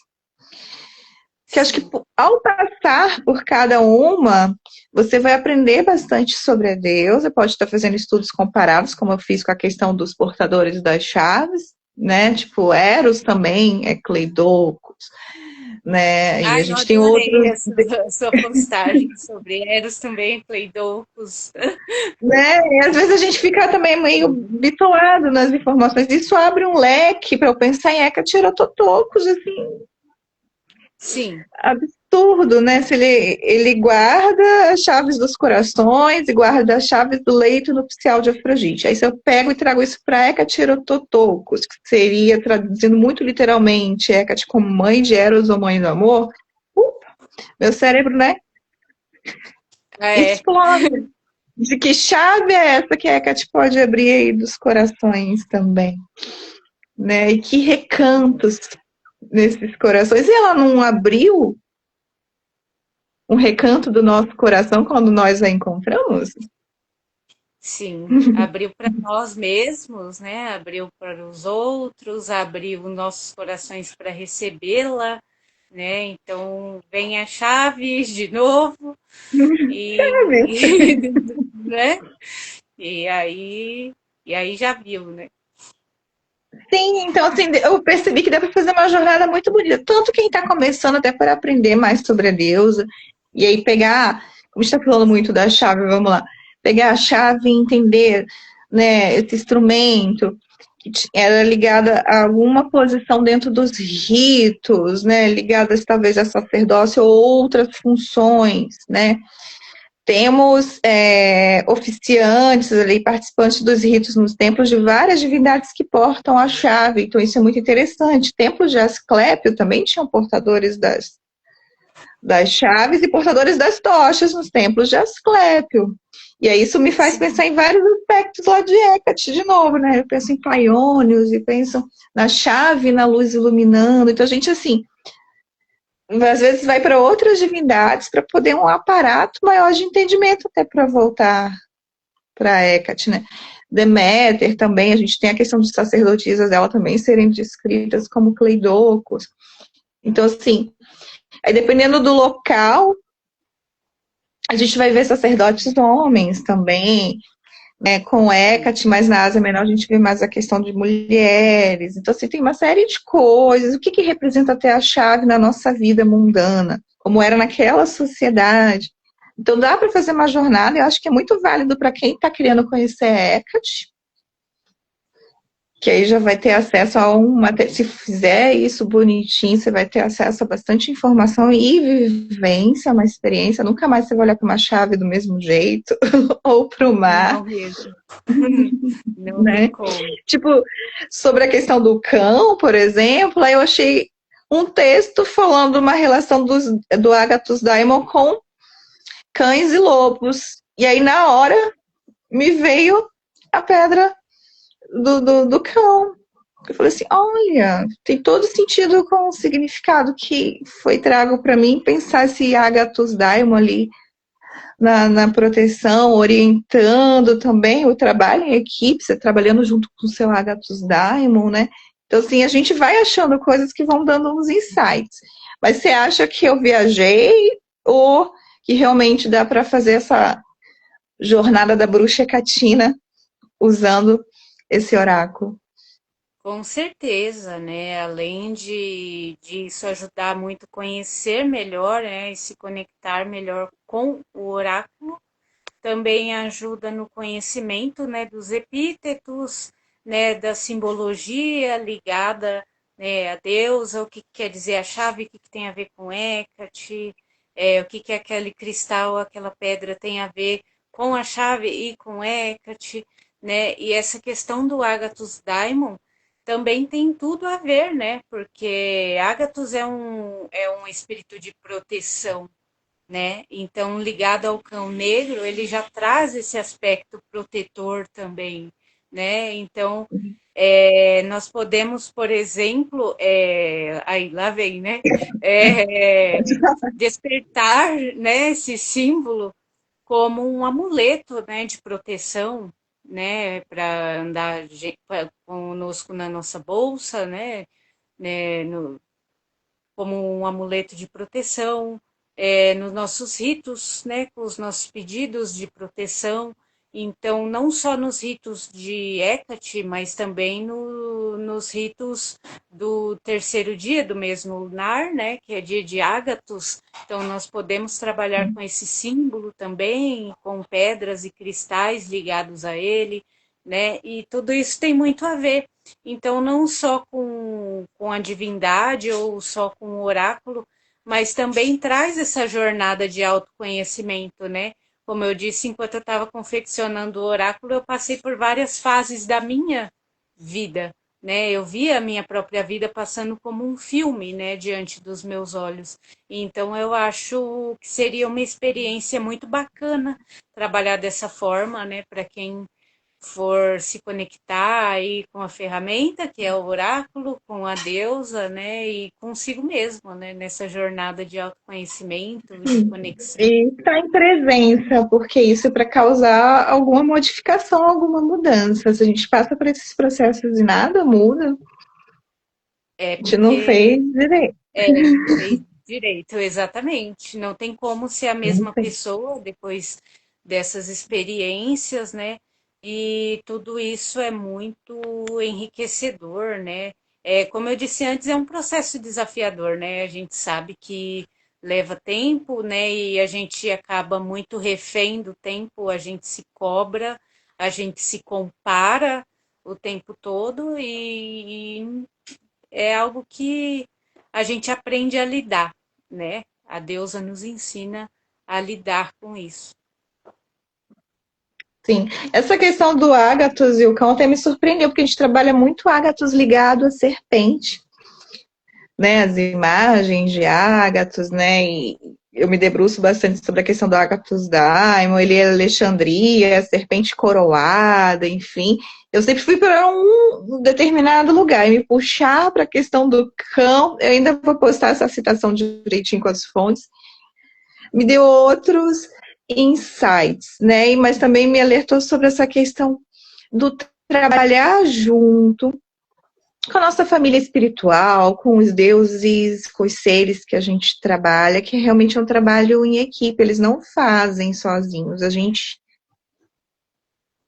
Que acho que Sim. ao passar por cada uma, você vai aprender bastante sobre a deusa, pode estar fazendo estudos comparados, como eu fiz com a questão dos portadores das chaves, né? Tipo, Eros também é Cleidocos, né? E a Ai, eu gente tem adorei outros, essa sua postagem sobre Eros também, Pleidocus. né? E às vezes a gente fica também meio bitolado nas informações. Isso abre um leque para eu pensar em Hecatierototocos, assim, Sim, absurdo, né? Se ele guarda as chaves dos corações e guarda as chaves do leito nupcial de Afrodite. Aí se eu pego e trago isso para Hecatierototocos, que seria, traduzindo muito literalmente, Hecate como mãe de Eros ou mãe do amor, meu cérebro, né, é. explode. De que chave é essa que a Hecate pode abrir aí dos corações também, né? E que recantos nesses corações. E ela não abriu um recanto do nosso coração quando nós a encontramos? Sim, abriu para nós mesmos, né? Abriu para os outros, abriu nossos corações para recebê-la, né? Então, vem a chave de novo e, Sabe? né? E aí, e aí já viu, né? Sim, então assim, eu percebi que dá para fazer uma jornada muito bonita. Tanto quem está começando até para aprender mais sobre a deusa, e aí pegar, como está falando muito da chave, vamos lá, pegar a chave e entender, né, esse instrumento, que era ligada a alguma posição dentro dos ritos, né, ligadas talvez a sacerdócio ou outras funções, né. Temos oficiantes ali, participantes dos ritos nos templos de várias divindades que portam a chave, então isso é muito interessante. Templos de Asclépio também tinham portadores das chaves e portadores das tochas nos templos de Asclépio. E aí isso me faz Sim, pensar em vários aspectos lá de Hecate, de novo, né? Eu penso em Paiônios e penso na chave, na luz iluminando. Então a gente, assim, às vezes vai para outras divindades para poder um aparato maior de entendimento até para voltar para Hecate, né? Deméter também, a gente tem a questão de sacerdotisas dela também serem descritas como Cleidocos. Então, assim, aí dependendo do local, a gente vai ver sacerdotes homens também, né, com Hecate, mas na Ásia Menor a gente vê mais a questão de mulheres. Então, assim, tem uma série de coisas. O que que representa até a chave na nossa vida mundana? Como era naquela sociedade? Então, dá para fazer uma jornada. Eu acho que é muito válido para quem está querendo conhecer Hecate, que aí já vai ter acesso a se fizer isso bonitinho, você vai ter acesso a bastante informação e vivência, uma experiência. Nunca mais você vai olhar para uma chave do mesmo jeito, ou para o mar. Não mesmo. Não tem Né? como. Tipo, sobre a questão do cão, por exemplo, aí eu achei um texto falando uma relação do Agathos Daimon com cães e lobos. E aí, na hora, me veio a pedra do cão. Eu falei assim, olha, tem todo sentido com o significado que foi trago para mim pensar esse Agathos Daimon ali na proteção, orientando também o trabalho em equipe, você trabalhando junto com o seu Agathos Daimon, né? Então, assim, a gente vai achando coisas que vão dando uns insights. Mas você acha que eu viajei ou que realmente dá para fazer essa jornada da bruxa Catina usando esse oráculo? Com certeza, né? Além de isso ajudar muito a conhecer melhor, né? E se conectar melhor com o oráculo, também ajuda no conhecimento, né? Dos epítetos, né? Da simbologia ligada, né? A deusa, o que quer dizer a chave, o que tem a ver com Hecate, o que aquele cristal, aquela pedra tem a ver com a chave e com Hecate, né? E essa questão do Agathos Daimon também tem tudo a ver, né? Porque Ágatos é um espírito de proteção, né? Então, ligado ao cão negro, ele já traz esse aspecto protetor também, né? Então, nós podemos, por exemplo, aí lá vem, né? Despertar, né, esse símbolo como um amuleto, né, de proteção, né, para andar conosco na nossa bolsa, né, como um amuleto de proteção, nos nossos ritos, né, com os nossos pedidos de proteção. Então, não só nos ritos de Hecate, mas também nos ritos do terceiro dia do mesmo lunar, né, que é dia de Ágatos. Então, nós podemos trabalhar com esse símbolo também, com pedras e cristais ligados a ele, né, e tudo isso tem muito a ver. Então, não só com a divindade ou só com o oráculo, mas também traz essa jornada de autoconhecimento, né? Como eu disse, enquanto eu estava confeccionando o oráculo, eu passei por várias fases da minha vida, né? Eu via a minha própria vida passando como um filme, né, diante dos meus olhos. Então, eu acho que seria uma experiência muito bacana trabalhar dessa forma, né, para quem for se conectar aí com a ferramenta, que é o oráculo, com a deusa, né, e consigo mesmo, né, nessa jornada de autoconhecimento, de conexão. E estar em presença, porque isso é para causar alguma modificação, alguma mudança. Se a gente passa por esses processos e nada muda, É a gente não porque fez direito. fez direito, exatamente. Não tem como ser a Não mesma fez. pessoa depois dessas experiências, né? E tudo isso é muito enriquecedor, né? Como eu disse antes, é um processo desafiador, né? A gente sabe que leva tempo, né? E a gente acaba muito refém do tempo, a gente se cobra, a gente se compara o tempo todo e é algo que a gente aprende a lidar, né? A deusa nos ensina a lidar com isso. Sim, essa questão do Ágatos e o cão até me surpreendeu, porque a gente trabalha muito Ágatos ligado à serpente, né? As imagens de Ágatos, né? E eu me debruço bastante sobre a questão do Ágatos Daimon, ele é Alexandria, a serpente coroada, enfim. Eu sempre fui para um determinado lugar e me puxar para a questão do cão. Eu ainda vou postar essa citação direitinho com as fontes. Me deu outros insights, né? Mas também me alertou sobre essa questão do trabalhar junto, com a nossa família espiritual, com os deuses, com os seres que a gente trabalha, que realmente é um trabalho em equipe, eles não fazem sozinhos, a gente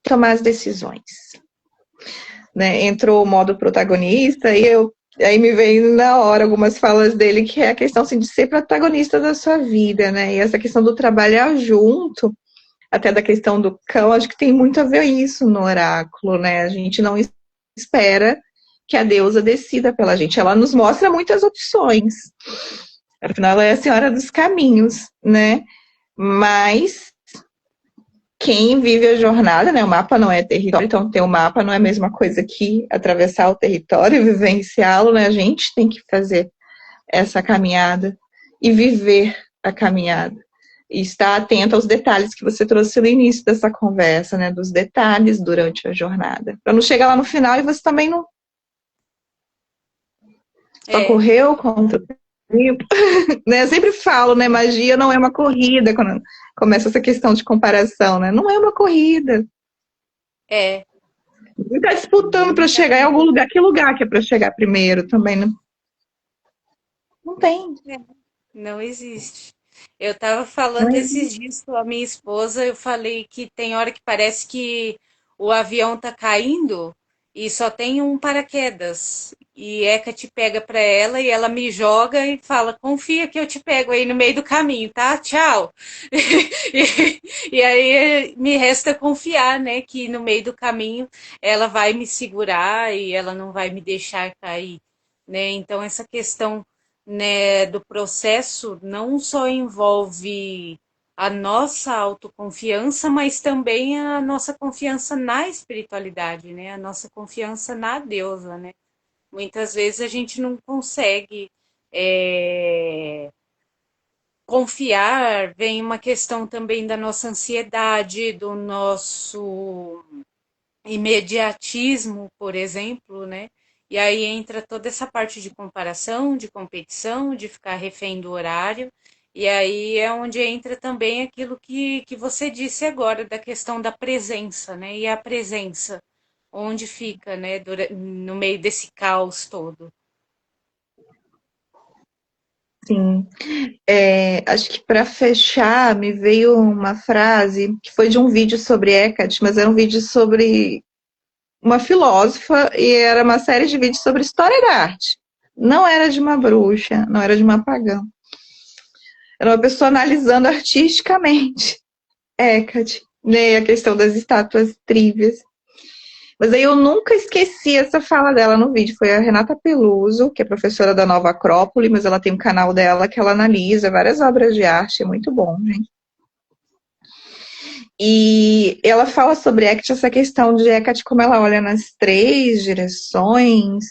toma as decisões. Né? Entrou o modo protagonista e aí me veio na hora algumas falas dele, que é a questão assim, de ser protagonista da sua vida, né? E essa questão do trabalhar junto, até da questão do cão, acho que tem muito a ver isso no oráculo, né? A gente não espera que a deusa decida pela gente. Ela nos mostra muitas opções. Afinal, ela é a senhora dos caminhos, né? Mas quem vive a jornada, né? O mapa não é território, então ter o mapa não é a mesma coisa que atravessar o território e vivenciá-lo, né? A gente tem que fazer essa caminhada e viver a caminhada. E estar atento aos detalhes que você trouxe no início dessa conversa, né? Dos detalhes durante a jornada. Para não chegar lá no final e você também não só correu contra o tempo. Né? Eu sempre falo, né? Magia não é uma corrida, quando começa essa questão de comparação, né? Não é uma corrida. Não está disputando para chegar em algum lugar. Que lugar que é para chegar primeiro também, né? Não tem. Não existe. Eu estava falando esses dias com a minha esposa, eu falei que tem hora que parece que o avião tá caindo e só tem um paraquedas. E Hecate pega para ela e ela me joga e fala: confia que eu te pego aí no meio do caminho, tá? Tchau. E aí me resta confiar, né, que no meio do caminho ela vai me segurar e ela não vai me deixar cair, né? Então essa questão, né, do processo não só envolve a nossa autoconfiança, mas também a nossa confiança na espiritualidade, né? A nossa confiança na deusa, né? Muitas vezes a gente não consegue confiar, vem uma questão também da nossa ansiedade, do nosso imediatismo, por exemplo, né? E aí entra toda essa parte de comparação, de competição, de ficar refém do horário. E aí é onde entra também aquilo que você disse agora, da questão da presença, né? E a presença, onde fica, né? No meio desse caos todo. Sim. Acho que para fechar, me veio uma frase que foi de um vídeo sobre Hecate, mas era um vídeo sobre uma filósofa e era uma série de vídeos sobre história da arte. Não era de uma bruxa, não era de uma pagã. Era uma pessoa analisando artisticamente Hecate, né? A questão das estátuas trívias. Mas aí eu nunca esqueci essa fala dela no vídeo. Foi a Renata Peluso, que é professora da Nova Acrópole, mas ela tem um canal dela que ela analisa várias obras de arte, é muito bom, gente. E ela fala sobre Hecate, essa questão de Hecate, como ela olha nas três direções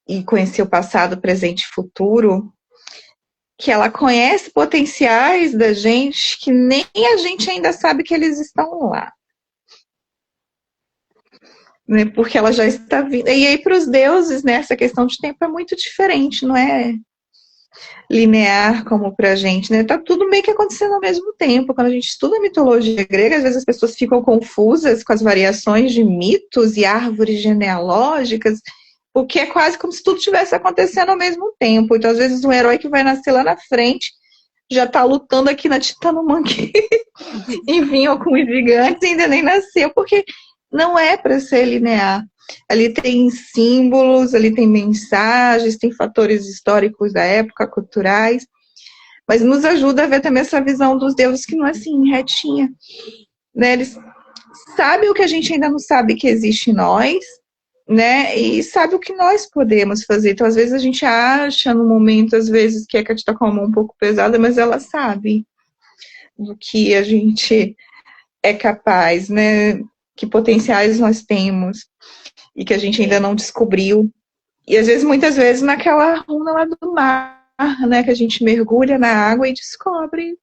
e conhecer o passado, presente e futuro, que ela conhece potenciais da gente que nem a gente ainda sabe que eles estão lá. Né? Porque ela já está vindo. E aí, para os deuses, né, essa questão de tempo é muito diferente, não é linear como para a gente, né? Tá tudo meio que acontecendo ao mesmo tempo. Quando a gente estuda a mitologia grega, às vezes as pessoas ficam confusas com as variações de mitos e árvores genealógicas, porque é quase como se tudo estivesse acontecendo ao mesmo tempo. Então, às vezes, um herói que vai nascer lá na frente já está lutando aqui na Titanomanquia, enfim, ou com os gigantes, ainda nem nasceu, porque não é para ser linear. Ali tem símbolos, ali tem mensagens, tem fatores históricos da época, culturais, mas nos ajuda a ver também essa visão dos deuses que não é assim, retinha. Né? Eles sabem o que a gente ainda não sabe que existe em nós, né? E sabe o que nós podemos fazer. Então, às vezes, a gente acha no momento, às vezes, que a Hecate está com a mão um pouco pesada, mas ela sabe do que a gente é capaz, né? Que potenciais nós temos e que a gente ainda não descobriu. E às vezes, muitas vezes, naquela runa lá do mar, né? Que a gente mergulha na água e descobre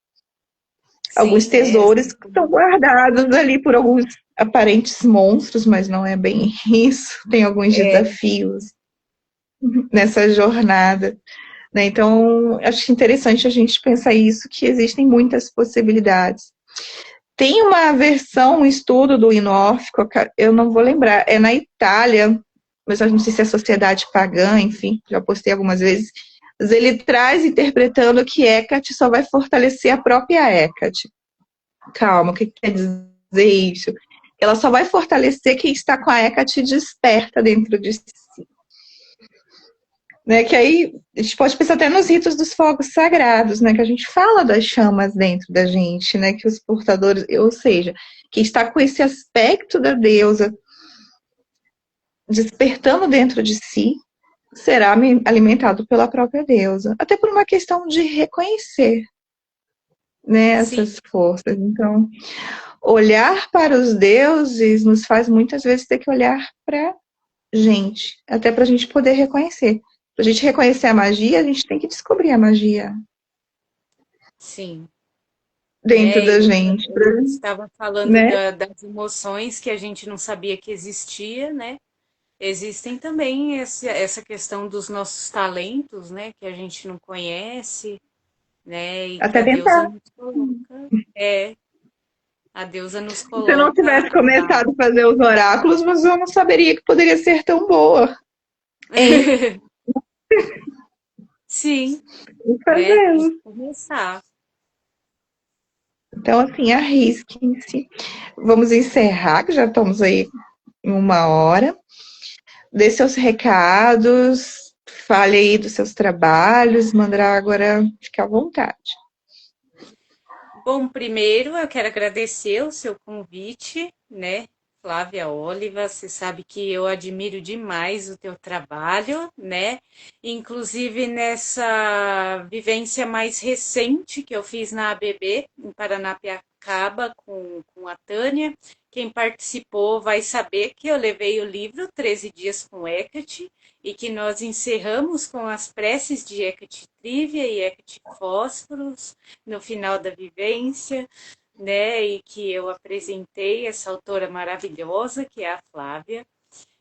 alguns tesouros que estão guardados ali por alguns aparentes monstros, mas não é bem isso. Tem alguns desafios nessa jornada. Né? Então, acho interessante a gente pensar isso, que existem muitas possibilidades. Tem uma versão, um estudo do Inórfico, eu não vou lembrar, é na Itália, mas eu não sei se é sociedade pagã, enfim, já postei algumas vezes, mas ele traz interpretando que Hecate só vai fortalecer a própria Hecate. Calma, o que quer dizer isso? Ela só vai fortalecer quem está com a Hecate desperta dentro de si. Né, que aí a gente pode pensar até nos ritos dos fogos sagrados, né, que a gente fala das chamas dentro da gente, né, que os portadores, ou seja, que está com esse aspecto da deusa despertando dentro de si, será alimentado pela própria deusa, até por uma questão de reconhecer, né, Sim, essas forças. Então, olhar para os deuses nos faz muitas vezes ter que olhar para gente, até para a gente poder reconhecer. Para a gente reconhecer a magia, a gente tem que descobrir a magia sim. dentro É, da gente, eu estava falando né? das emoções que a gente não sabia que existia, né? Existem também essa questão dos nossos talentos, né? Que a gente não conhece, né? E que Até a deusa tentar. nos coloca. É, a deusa nos Se eu não coloca tivesse começado a fazer os oráculos, mas eu não saberia que poderia ser tão boa em Sim, né? Tem que fazê-lo. começar. Então, assim, arrisquem-se. Vamos encerrar, que já estamos aí em 1 hora. Dê seus recados, fale aí dos seus trabalhos, Mandrágora, fique à vontade. Bom, primeiro eu quero agradecer o seu convite, né, Flávia Oliva. Você sabe que eu admiro demais o teu trabalho, né? Inclusive nessa vivência mais recente que eu fiz na ABB, em Paranapiacaba, com a Tânia. Quem participou vai saber que eu levei o livro 13 Dias com Hecate e que nós encerramos com as preces de Hecate Trívia e Hecate Fósforos no final da vivência, né? E que eu apresentei essa autora maravilhosa, que é a Flávia,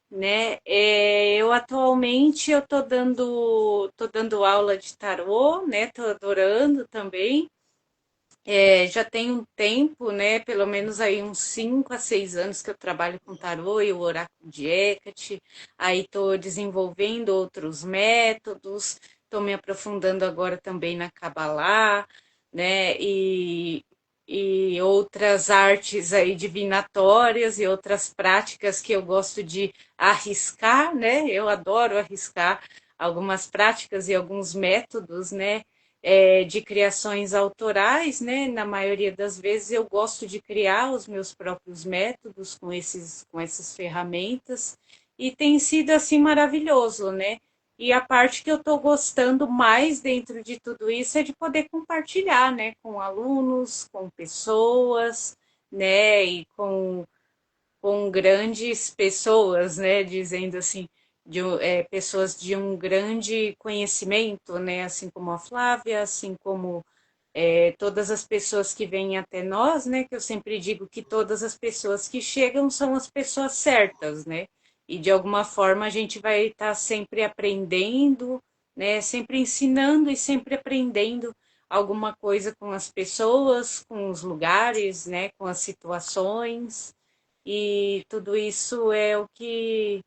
né? Eu atualmente eu tô dando aula de tarô, né? Tô adorando também. Já tem um tempo, né? Pelo menos aí uns 5 a 6 anos que eu trabalho com tarô e o oráculo de Hecate. Aí estou desenvolvendo outros métodos, estou me aprofundando agora também na Kabbalah, né? E outras artes aí divinatórias e outras práticas que eu gosto de arriscar, né? Eu adoro arriscar algumas práticas e alguns métodos, né? De criações autorais, né? Na maioria das vezes eu gosto de criar os meus próprios métodos com essas ferramentas e tem sido assim maravilhoso, né? E a parte que eu estou gostando mais dentro de tudo isso é de poder compartilhar, né, com alunos, com pessoas, né, e com grandes pessoas, né, dizendo assim, pessoas de um grande conhecimento, né, assim como a Flávia, assim como todas as pessoas que vêm até nós, né, que eu sempre digo que todas as pessoas que chegam são as pessoas certas, né, e de alguma forma a gente vai estar sempre aprendendo, né, sempre ensinando e sempre aprendendo alguma coisa com as pessoas, com os lugares, né, com as situações, e tudo isso é o que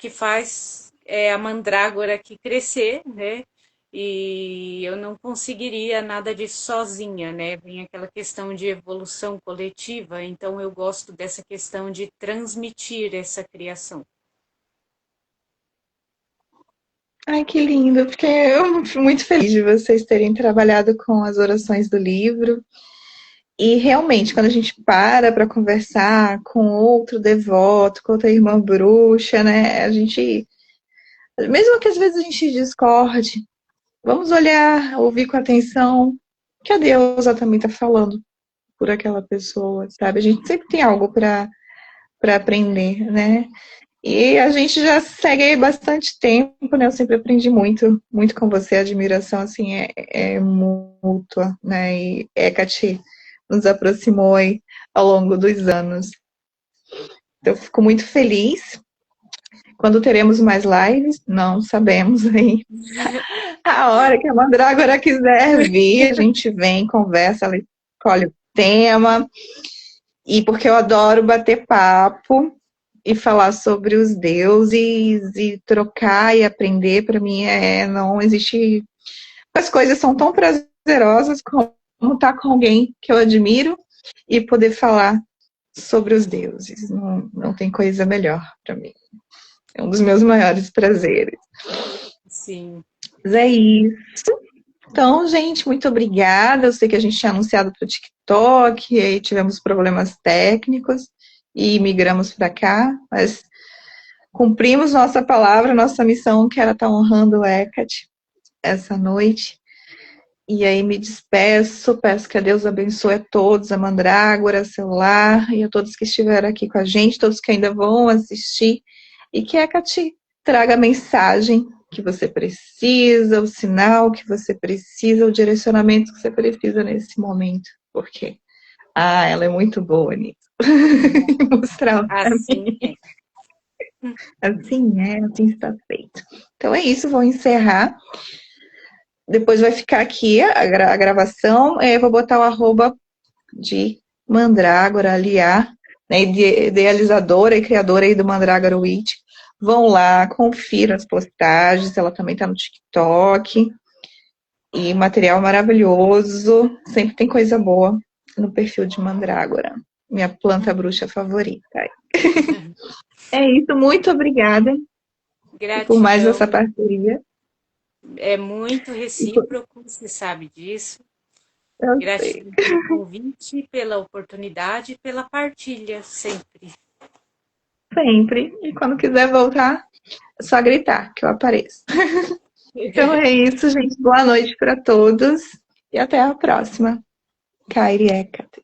faz a mandrágora aqui crescer, né? E eu não conseguiria nada disso sozinha, né? Vem aquela questão de evolução coletiva, então eu gosto dessa questão de transmitir essa criação. Ai, que lindo, porque eu fico muito feliz de vocês terem trabalhado com as orações do livro. E realmente, quando a gente para conversar com outro devoto, com outra irmã bruxa, né? A gente, mesmo que às vezes a gente discorde, vamos olhar, ouvir com atenção que a deusa também está falando por aquela pessoa, sabe? A gente sempre tem algo para aprender, né? E a gente já segue aí bastante tempo, né? Eu sempre aprendi muito, muito com você. A admiração, assim, é mútua, né? E Hecate nos aproximou aí ao longo dos anos. Então, eu fico muito feliz. Quando teremos mais lives? Não sabemos aí. A hora que a Mandrágora quiser vir, a gente vem, conversa, ela escolhe o tema. E porque eu adoro bater papo, e falar sobre os deuses e trocar e aprender, para mim, não existe. As coisas são tão prazerosas como estar com alguém que eu admiro e poder falar sobre os deuses. Não tem coisa melhor para mim. É um dos meus maiores prazeres. Sim. Mas é isso. Então, gente, muito obrigada. Eu sei que a gente tinha anunciado para o TikTok, e aí tivemos problemas técnicos e migramos para cá, mas cumprimos nossa palavra, nossa missão, que era estar honrando o Hecate essa noite. E aí me despeço, peço que a Deus abençoe a todos, a Mandrágora, a Celular, e a todos que estiveram aqui com a gente, todos que ainda vão assistir, e que Hecate traga a mensagem que você precisa, o sinal que você precisa, o direcionamento que você precisa nesse momento, porque ela é muito boa nisso. Mostrar pra Assim mim. é. Assim está feito. Então é isso, vou encerrar. Depois vai ficar aqui a gravação. Eu vou botar o arroba de Mandrágora, Liá, né, idealizadora e criadora aí do Mandrágora Witch. Vão lá, confiram as postagens. Ela também está no TikTok. E material maravilhoso. Sempre tem coisa boa no perfil de Mandrágora. Minha planta bruxa favorita. É isso, muito obrigada por mais essa Gratidão. parceria. É muito recíproco, você sabe disso. Eu sei. Gratidão pelo convite, pela oportunidade e pela partilha, sempre. Sempre. E quando quiser voltar, é só gritar que eu apareço. Então é isso, gente. Boa noite para todos e até a próxima. Kairi Hecate.